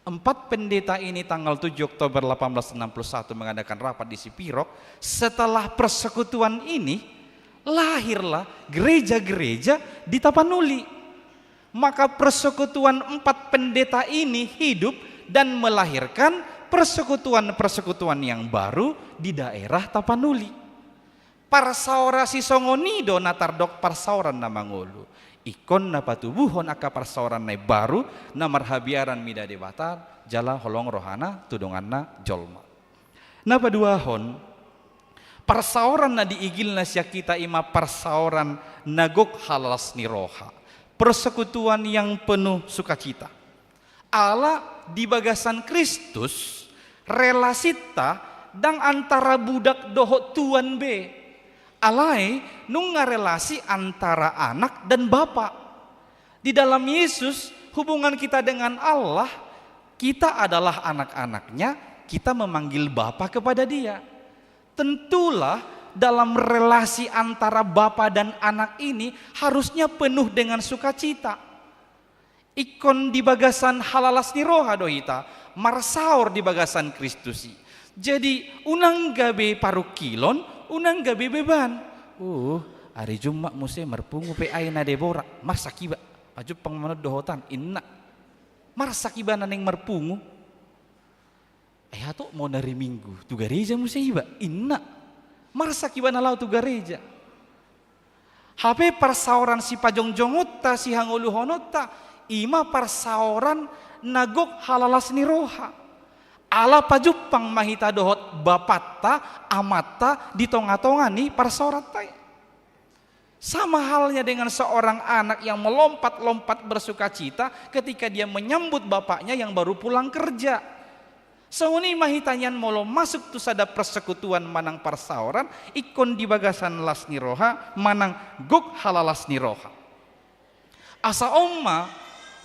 4 pendeta ini tanggal 7 Oktober 1861 mengadakan rapat di Sipirok. Setelah persekutuan ini, lahirlah gereja-gereja di Tapanuli. Maka persekutuan 4 pendeta ini hidup dan melahirkan persekutuan-persekutuan yang baru di daerah Tapanuli. Parsaora si songonido natardok parsauran na mangulu. Ikon na patubuhon aka parsauran na baru na marhabiaran mida debatar jala holong rohana tudungan na jolma. Na paduahon Parsaoran na diigil na siya kita ima parsaoran nagok halas ni roha. Persekutuan yang penuh sukacita. Allah di bagasan Kristus relasita dang antara budak dohot tuan be. Alai nung relasi antara anak dan bapak. Di dalam Yesus hubungan kita dengan Allah, kita adalah anak-anaknya, kita memanggil bapa kepada dia. Tentulah dalam relasi antara bapa dan anak ini harusnya penuh dengan sukacita. Ikon di bagasan halalas ni roha dohita, marsaor di bagasan Kristusi. Jadi unang gabe parukilon, unang gabe beban. Hari Jumat musim merpungu pe aina Debora, marsakiba, paju pangmanod dohotan, inna. Marsakiba naning merpungu. Ayato mau dari minggu, tu gereja musiba, inna. Marsakiba nalau tu gereja. HP persauran si pajongjongotta si hanguluhonota, ima persauran nagok halalas ni roha. Ala pajupang mahita dohot bapata amata di tonga-tonga ni persaurat. Sama halnya dengan seorang anak yang melompat-lompat bersukacita ketika dia menyambut bapaknya yang baru pulang kerja. Sauni mahitanyan molo masuk tu sada persekutuan manang persauran ikon di bagasan las ni roha manang gok halalas ni roha. Asa omma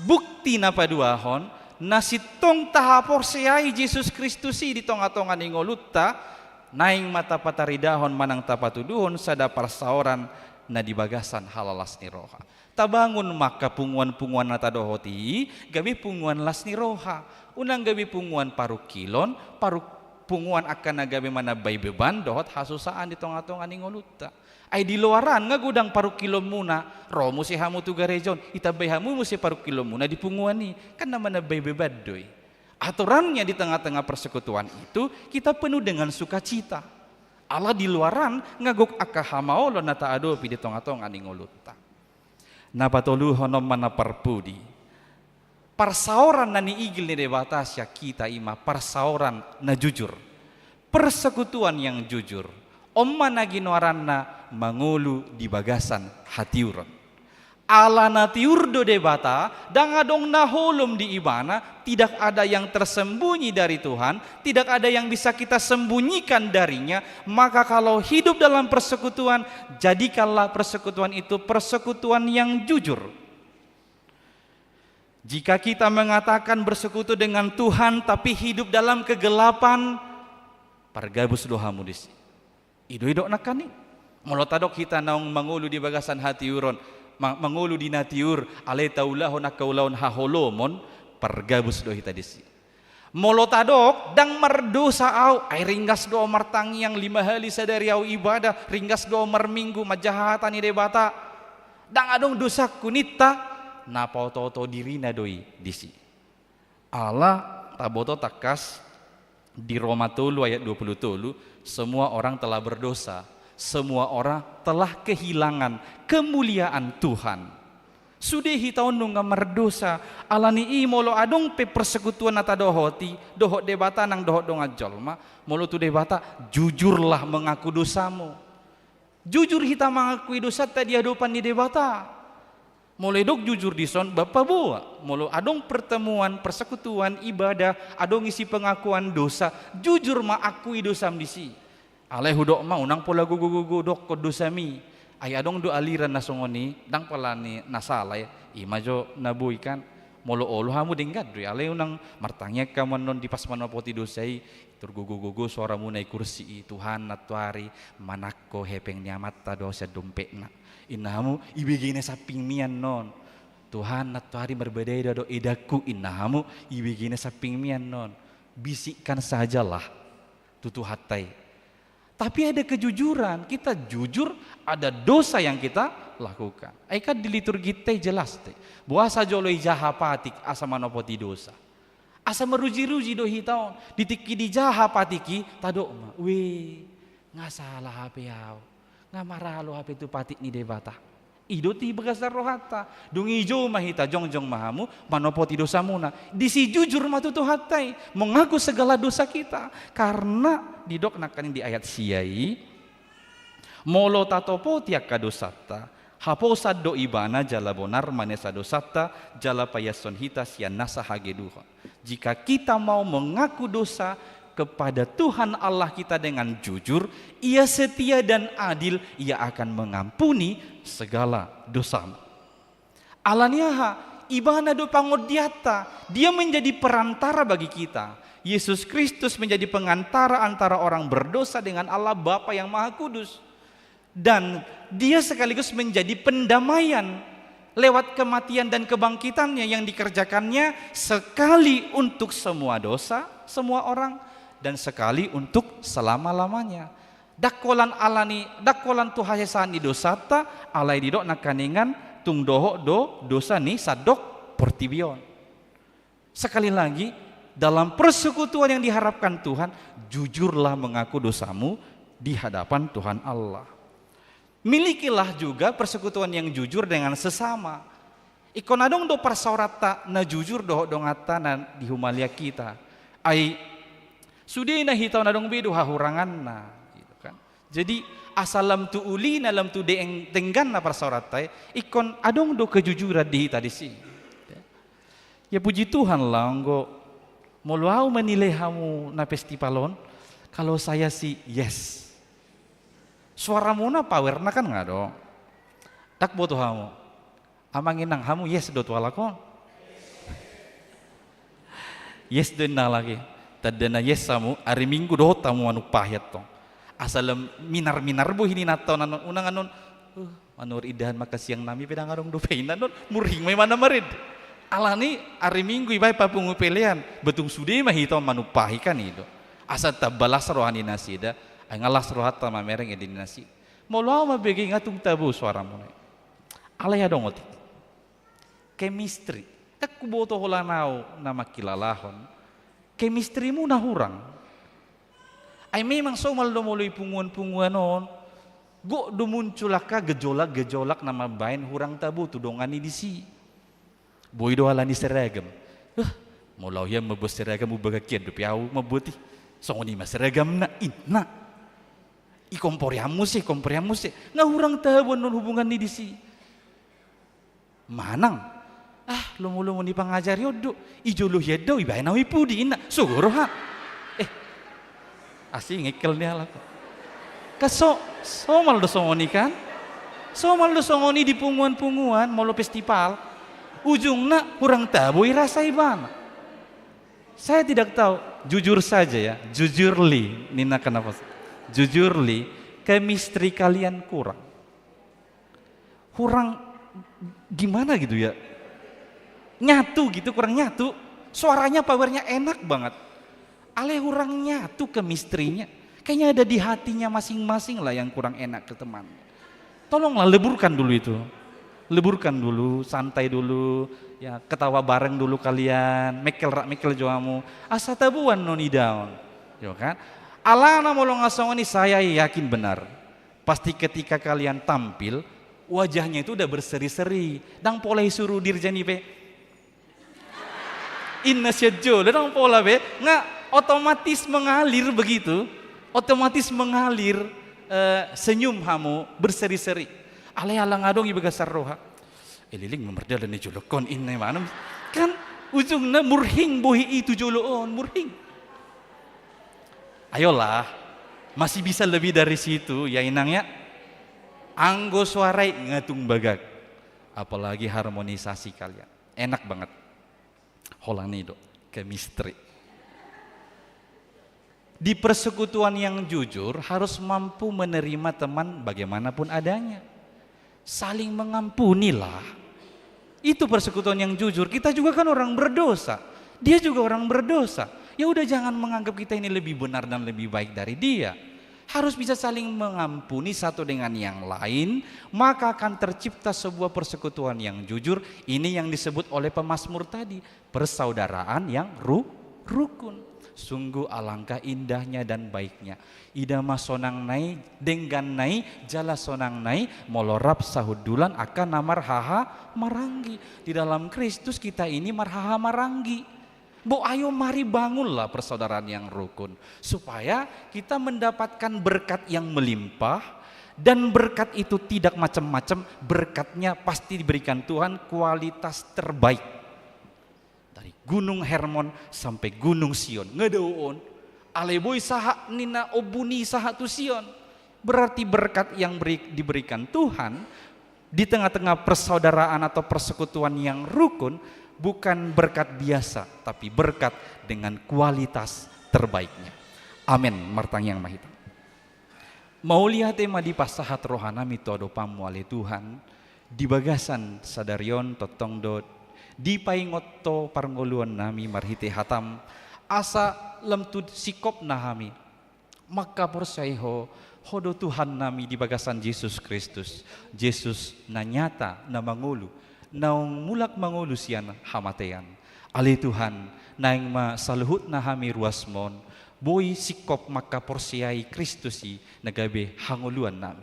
bukti na paduahon nasitong tahapor siai Yesus Kristusi di tonga-tonga ni ngolutta naing mata pataridahon manang tapatuduhon sada persauran na di bagasan halalas ni roha. Tabangun maka punguan-punguan nata dohoti gabi punguan las ni roha. Unang gabi punguan parukilon, punguan akan nagabi mana bay beban dohot hasusaan di tonga-tonga ni ngolutta. Ay di luaran nga gudang parukilon muna, romo si hamu tu garejon, itabay hamu mo si parukilon muna di punguan ni, kan naman na bay beban doy. Aturannya di tengah-tengah persekutuan itu kita penuh dengan sukacita. Allah di luaran ngagok akahamaolo na taadopi di tonga-tonga ni ngolutta. Napatuluhon mana parpudi. Persauran na niigil ni debatasya kita ima persauran na jujur. Persekutuan yang jujur. Omma na ginoaran na mangulu di bagasan hatiuron. Ala na tiurdo debata dangadong naholom di ibana, tidak ada yang tersembunyi dari Tuhan, tidak ada yang bisa kita sembunyikan darinya. Maka kalau hidup dalam persekutuan, jadikanlah persekutuan itu persekutuan yang jujur. Jika kita mengatakan bersekutu dengan Tuhan tapi hidup dalam kegelapan, pargabus dohamu disi. Ido-ido nakani. Molotadok kita naong mangulu di bagasan hati uron, mangulu di natiur, ale taulahon akaulahon haholomon, pargabus do hita disi. Molotadok dang merdosa au, ay ringgas do martangi yang 5 hari sadari au ibadah, ringgas do minggu majahatan ni debata. Dang adong dosa kunita, napau-toto diri na doi disi. Allah taboto takas di Roma 3 ayat 20, semua orang telah berdosa, semua orang telah kehilangan kemuliaan Tuhan. Sudehi tahun nunga merdosa, alani i molo adong pe persekutuan nata dohoti, dohot debata nang dohot donga jolma, molo tu debata jujurlah mengaku dosamu. Jujur kita mengakui dosa tadi hadapan di debata. Mulai dok jujur di son Bapak Boa, mulu adong pertemuan persekutuan ibadah, adong isi pengakuan dosa, jujur akui dosa disi. Alai hudok ma unang pola gugu dok ko dosa mi. Ay adong do aliran nasongoni, dang palani nasalay, imajo nabuikan, mulu olo hamu denggat doi. Alai unang martangnya kamanon di pas manopoti dosai, turgugu suara munai kursi Tuhan natuari manakko hepeng nyamat ta dosa dompetna. Inahamu ibigine saping mian non. Tuhan natuari berbeda do edaku inahamu ibigine saping mian non. Bisikkan sajalah tutu hatai. Tapi ada kejujuran, kita jujur ada dosa yang kita lakukan. Aika di liturgi teh jelas teh. Buasa joloi jahapatik asa manopoti dosa. Asa meruji-ruji do hitaon. Ditiki di jahapatiki tadok ma. Weh, ngasalah hape yau. Ngamaralo hape tu patik ni debata. Ido ti begasar rohata. Dung ijo mahita jongjong mahamu manopoti dosa muna. Disi jujur matutu hatai mengaku segala dosa kita. Karena didok nakanin di ayat siai Molo tatopo tiak kadosata, haposa do ibana jala bonar manesa dosata, jala payason hita sian nasa hageduha. Jika kita mau mengaku dosa kepada Tuhan Allah kita dengan jujur, Ia setia dan adil, Ia akan mengampuni segala dosamu. Alaniaha, ibana do pangodiata, Dia menjadi perantara bagi kita. Yesus Kristus menjadi pengantara antara orang berdosa dengan Allah Bapa yang Maha Kudus. Dan Dia sekaligus menjadi pendamaian lewat kematian dan kebangkitannya yang dikerjakannya sekali untuk semua dosa, semua orang, dan sekali untuk selama-lamanya. Dakolan alani, dakolan tuhayasan di dosata, alai didok nakaningan tung doho do dosa ni sadok portibion. Sekali lagi, dalam persekutuan yang diharapkan Tuhan, jujurlah mengaku dosamu di hadapan Tuhan Allah. Milikilah juga persekutuan yang jujur dengan sesama. Ikonadong do parsaurata na jujur doho dongata na di humalia kita. Ai sudi na hitaw na dong bidu hahurangan na, gitu kan. Jadi asalam tu uli na lam tu deeng tenggan na parsauratai, ikon adong do kejujuran di hita di sini. Ya puji Tuhan lah, engko moluau menilai hamu na festivalon, kalau saya sih yes. Suaramu na power na kan nggak dong? Tak butuh hamu. Amanginang hamu yes do tuala kon. Yes do na lagi. Tadana yes samu hari Minggu doh tamu anu pahit tong. Asal minar-minar bu hini nato nanon unang anon. Manur idahan makasiang nami pedang arong do pein nanon muring may mana marid. Alani hari Minggu ibai papungu pelean betung sude mah hito manu pahikan itu. Asa tabalas rohani nasida ay ngalas rohat ta mamereng edin nasi. Molo mabegi ngatung tabu suara mo. Alay adong oti. Chemistry. Tak kuboto holanao na makilalahon. Chemistry mo nahurang. Ay memang so maldomoloy punguan-punguan noon. Go dumunculak ka gejolak-gejolak na mabain hurang tabu tudongan ni disi. Boy do halani seragam. Mulaw yan mabos seragam mo bagakyan do piaw mabuti. So ni maseragam na inna. Ikomporiamu sih. Ngahurang tabu non hubungan ni disi. Manang. Lumu-lumu ni pangajar yodo ijuluh yedo ibay na wipudi ina suguro ha asing ngekel niya lang kaso somal do songoni kan somal do songoni di punguan-punguan molo festival ujung na kurang tabu rasa ibana. Saya tidak tahu, jujur saja ya, jujurli nina kenapa jujurli chemistry kalian kurang gimana gitu ya, nyatu gitu, kurang nyatu. Suaranya powernya enak banget, ale kurang nyatu chemistry-nya, kayaknya ada di hatinya masing-masing lah yang kurang enak ke teman. Tolonglah leburkan dulu itu, leburkan dulu, santai dulu ya, ketawa bareng dulu kalian, mekel joamu asa tabuan noni down yo kan. Alana molong asong ini saya yakin benar pasti ketika kalian tampil wajahnya itu udah berseri-seri dang pola suruh dirjani pe inna syajjo dan pola be nggak otomatis mengalir begitu, otomatis mengalir senyum hamu berseri-seri. Alay-alang adong ibaga sarroha eliling memerdal ni julukon inna mana kan ujungnya murhing bohi itu juluon murhing. Ayolah masih bisa lebih dari situ ya inangnya, anggo suarai ngatung bagag, apalagi harmonisasi kalian enak banget. Holanido chemistry. Di persekutuan yang jujur harus mampu menerima teman bagaimanapun adanya. Saling mengampunilah. Itu persekutuan yang jujur. Kita juga kan orang berdosa. Dia juga orang berdosa. Ya udah jangan menganggap kita ini lebih benar dan lebih baik dari dia. Harus bisa saling mengampuni satu dengan yang lain, maka akan tercipta sebuah persekutuan yang jujur. Ini yang disebut oleh pemazmur tadi, persaudaraan yang rukun. Sungguh alangkah indahnya dan baiknya. Idama sonang nai, denggan nai, jala sonang nai, molorap sahudulan akan namar haha maranggi. Di dalam Kristus kita ini marhaha maranggi. Bo ayo mari bangunlah persaudaraan yang rukun supaya kita mendapatkan berkat yang melimpah Dan berkat itu tidak macam-macam, berkatnya pasti diberikan Tuhan kualitas terbaik. Dari Gunung Hermon sampai Gunung Sion. Ngedoon, aleboy saha nina obuni saha tu Sion. Berarti berkat yang diberikan Tuhan di tengah-tengah persaudaraan atau persekutuan yang rukun bukan berkat biasa, tapi berkat dengan kualitas terbaiknya. Amin. Martang yang mahita. Mau lihat tema di pasahat rohanami todo pamuale Tuhan di bagasan sadarion totong dot di paingot to parngoluan nami marhite hatam asa lemtud sikop nahami maka persaiho hodo Tuhan nami di bagasan Yesus Kristus. Yesus na nyata na mangulu naung mulak mangulu sian hamatean ali Tuhan naing masaluhut nahami ruasmon boy sikop maka porsiai Kristusi nagabe hanguluan nami.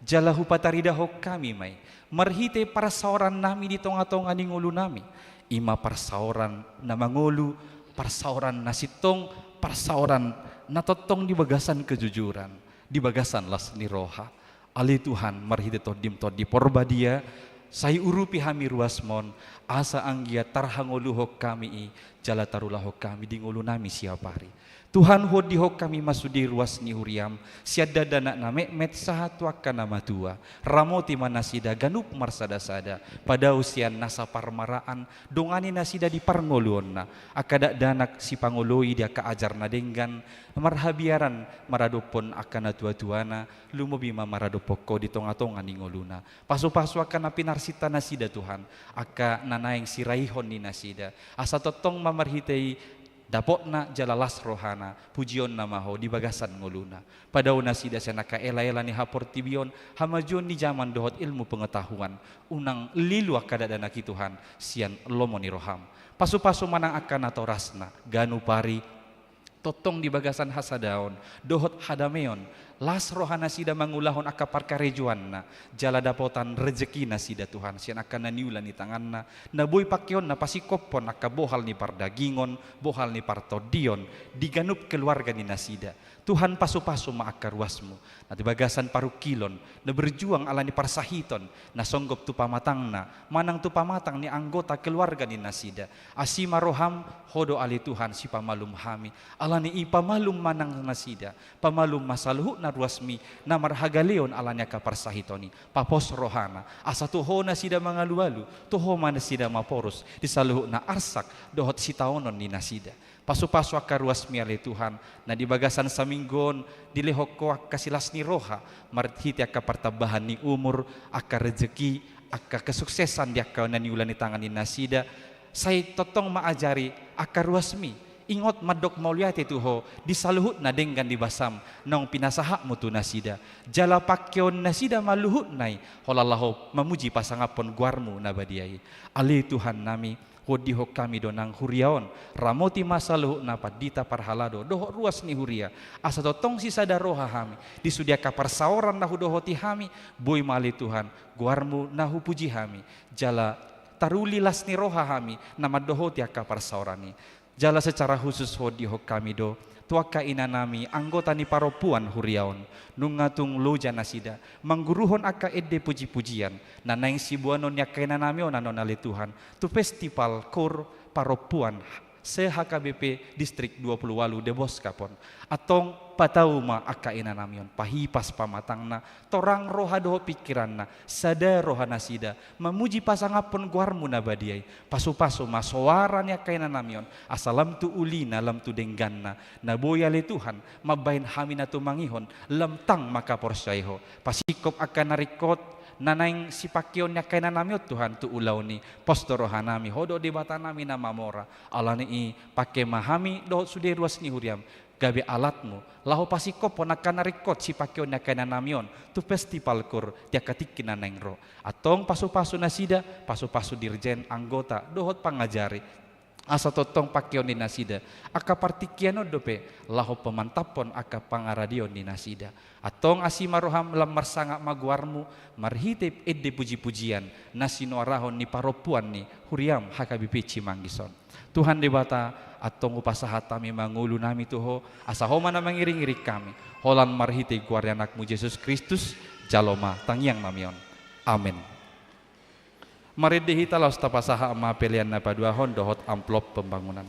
Jalahu pataridaho kami may marhite para saoran nami di tonga-tonga ni ngulu nami. Ima para saoran na mangulu, para saoran na sitong, para saoran na totong di bagasan kejujuran, di bagasan las ni roha. Ali Tuhan marhite todim di porbadia, say urupi hami ruasmon, asa anggia tarhanguluho kami i, jala tarulaho kami di ngulu nami siapari. Tuhan hodiho kami masudi ruas ni huriam siada dana na met saha tuaka nama tua ramoti manasida ganup marsada-sada pada usia nasa parmaraan dongani nasida di parngoluonna akada danak si pangoloi dia kaajar na denggan marhabiaran maradopon akana tua-tuana lumobima maradopoko di tonga-tonga ni ngoluna pasu-pasu akana pinarsita nasida Tuhan aka nanaeng siraihon ni nasida asa totong mamarhitei dapotna jalalas rohana pujion namaho di bagasan ngoluna pada unasida senaka ela-ela ni haportibion hamajon di zaman dohot ilmu pengetahuan unang lilu akada danaki Tuhan sian lomoni roham pasu-pasu manang akan atau rasna ganu pari totong di bagasan hasadaon dohot hadameon las rohana sida mangulahon aka parkarejuanna jala dapotan rezeki na sida Tuhan sian akan naniulan ni tanganna na boy pakyon na pasikopon aka bohal ni pardagingon bohal ni partodion diganup keluarga ni nasida Tuhan pasu-pasu maaka ruasmu na di bagasan parukilon na berjuang ala ni parsahiton na songgop tu pamatangna manang tu pamatang ni anggota keluarga ni nasida asima roham hodo ali Tuhan si pamalum hami ala ni ipamalum manang nasida pamalum masaluhu na ruasmi na marhagaleon alanya kaparsahitoni papos rohana asa tuho na sida mangalualu tuho mana sida maporos di saluhu na arsak dohot sitaonon ni nasida pasu-pasu aka ruasmi ale Tuhan na di bagasan saminggon dilehoko kasilas ni roha marhiti aka partabahan ni umur aka rezeki aka kesuksesan di aka naniulan ni tangan ni nasida saya totong maajari aka ruasmi ingot madok mauliati tuho disaluhut na denggan di basam nong pinasaha mutu nasida jala pakyon nasida maluhut nai holalaho memuji pasangapon guarmu nabadiai ali Tuhan nami hodiho kami donang huriaon ramoti masaluhut na padita parhalado doho ruas ni huria asa totong sisa daroha hami disudia kapar saoran nahu dohoti hami boy mali Tuhan guarmu nahu puji hami jala taruli las ni roha hami nama dohoti kapar saorani jala secara khusus hodiho kami do tuaka inanami anggota ni paropuan huriaon nungatung loja nasida mangguruhon aka edde puji-pujian nanaing sibuanon ya kainanami onanon ale Tuhan tu festival kor paropuan se-HKBP distrik 20 walu debos kapon atong patauma aka inanamion pahipas pamatangna torang roha doho pikiranna sada roha nasida memuji pasangapon guarmu nabadiai pasu-pasu masowaran ya kainanamion asalam tu ulina lam tu dengganna naboya le Tuhan mabain hamina tu mangihon lemtang maka porsaiho pasikop akan narikot nanaing sipakyon nya kainan nami Tuhan tu ulau ni posto rohanami hodo di batanami na mamora alani i pake mahami do sude ruas ni huriam gabe alatmu laho pasikop ponakan narikot sipakyon nya kainan namion tu festival kur dia katikin nanaing ro atong pasu-pasu nasida pasu-pasu dirjen anggota dohot pangajari asa totong pakyon ni nasida aka partikiano dope laho pemantapon aka pangaradion ni nasida atong asima roham lamar sanga maguarmu marhitip edde puji-pujian nasino arahon ni paropuan ni huriam HKBP Cimanggison Tuhan debata atong upasaha tami mangulu nami tuho asa homa na mangiring-iring kami holan marhite guarya anakmu Yesus Kristus jaloma tangyang namion. Amin. Mari dihita laos tapasaha ama pelian na paduahon dohot amplop pembangunan.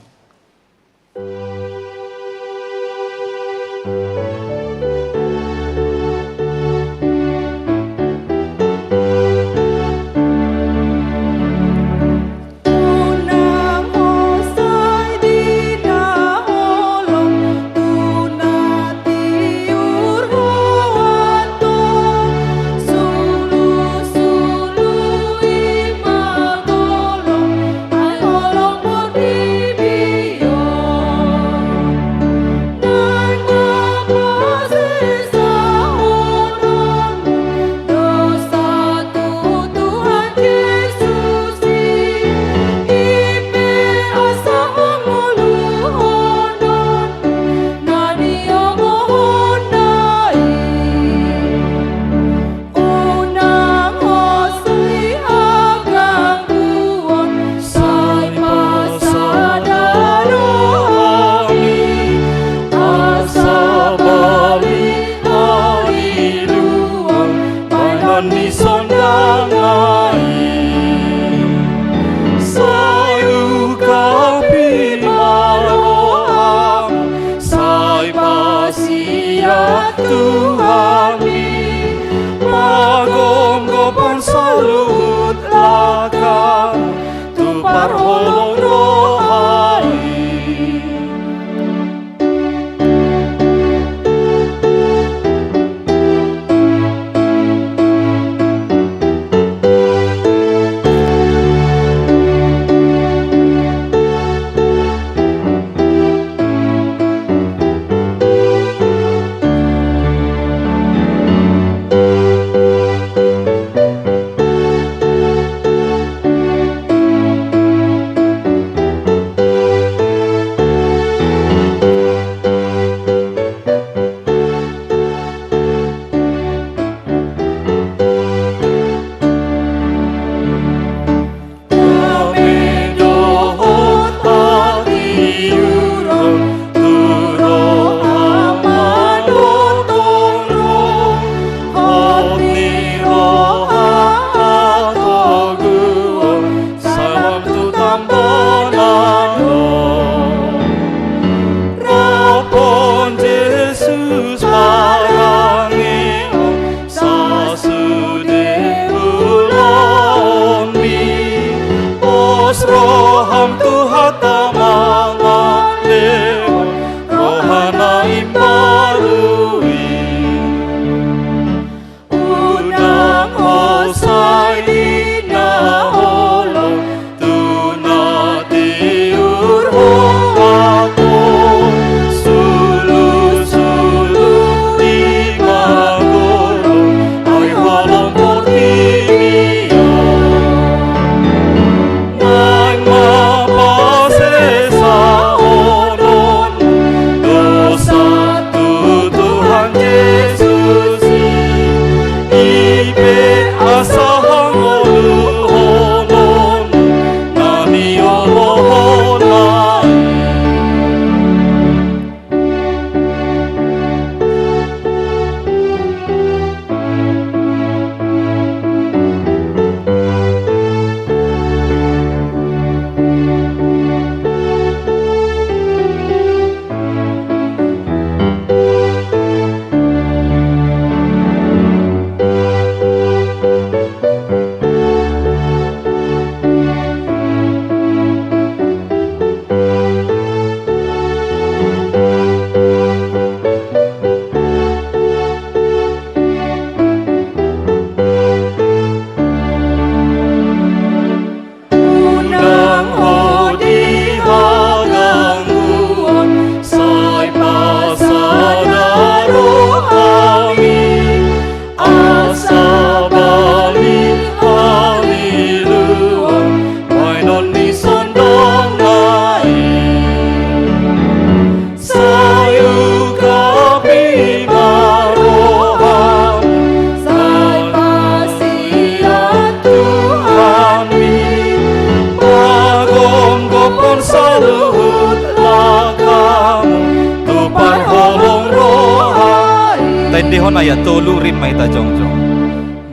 lehon ayat tolu rim maita jongjong.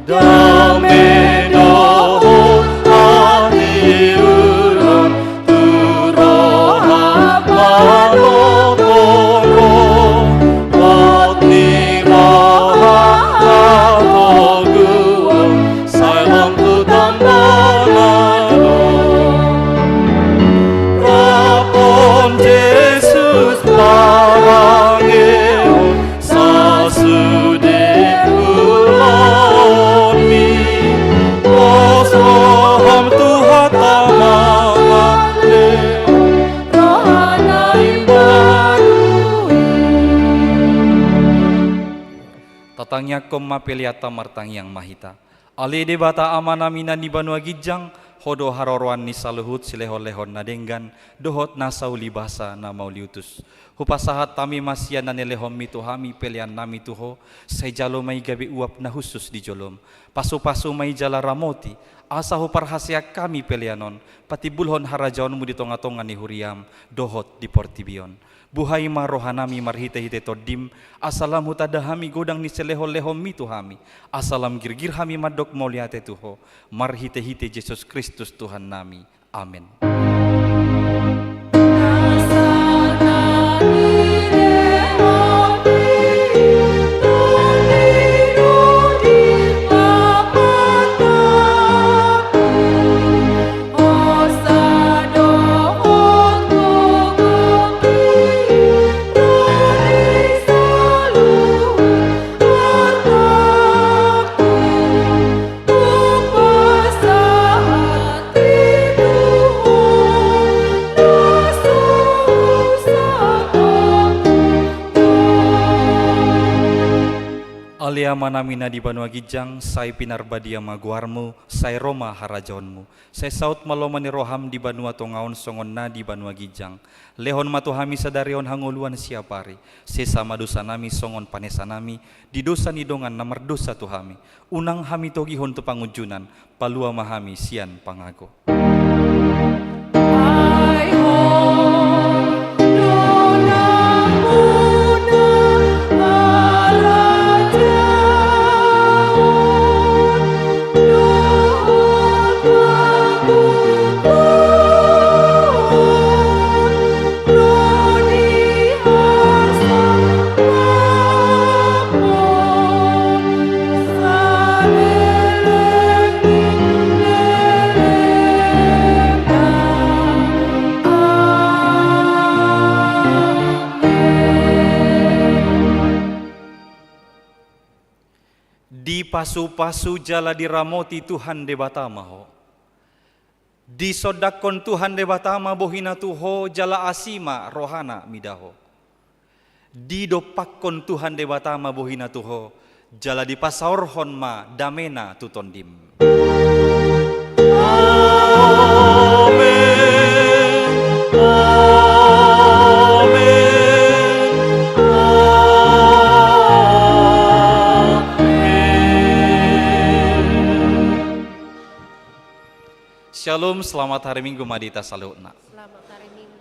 Dame dohot hati urun turohap manotoro watni rahat guam salam tutam banano rapon Jesus parangeo sasude Tatangnya kom mapeliata martang yang mahita. Ale debata amanamina ni banua gijang, hodo haroroan ni saluhut silehon-lehon nadenggan, dohot nasau libasa na mauliutus. Hupasahat tami masya na nelehom mituhami pelian nami tuho, say jalo may gabi uap na husus di jolom. Pasu-pasu may jala ramoti, asa huparhasya kami pelianon, pati bulhon harajaon mo di tonga-tonga ni huriam, dohot di portibion. Buhay marohanami marhite-hite todim, asalam hutadahami godang ni selehol-lehom mituhami, asalam girgir hami madok mauliate tuho, marhite-hite Yesus Kristus Tuhan nami. Amin. Alia manamina di Banua Gijang, sai pinarbadia maguarmu, sai Roma harajaonmu, sai saut malomani roham di Banua Tongaon songonna di Banua Gijang, lehon matuhami sadarion hanguluan siapari, sesa madusanami songon panesanami, di dosa nidongan namar dosa tuhami, unang hami togihon tu pangujunan, palua mahami sian pangago. Di pasu-pasu jala diramoti Tuhan debatama ho. Di sodakon Tuhan debatama bohina tuho jala asima rohana midaho. Di dopakon Tuhan debatama bohina tuho jala di pasaorhon ma damena tutondim. Shalom, selamat hari Minggu Madita Salutna. Selamat hari Minggu.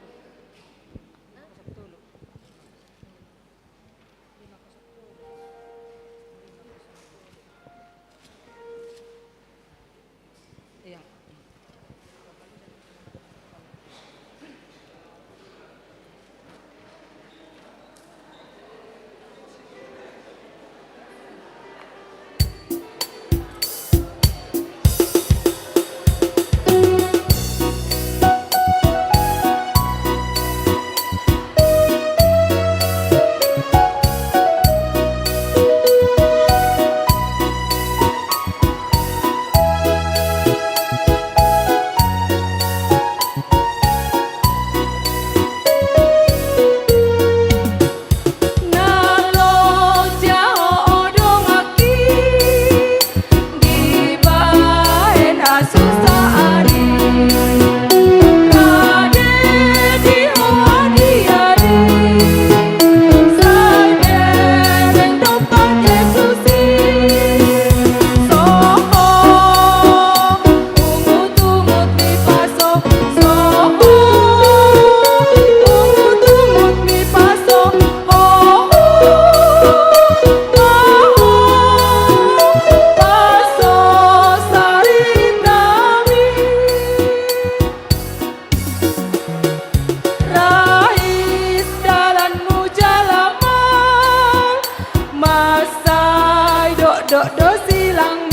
silang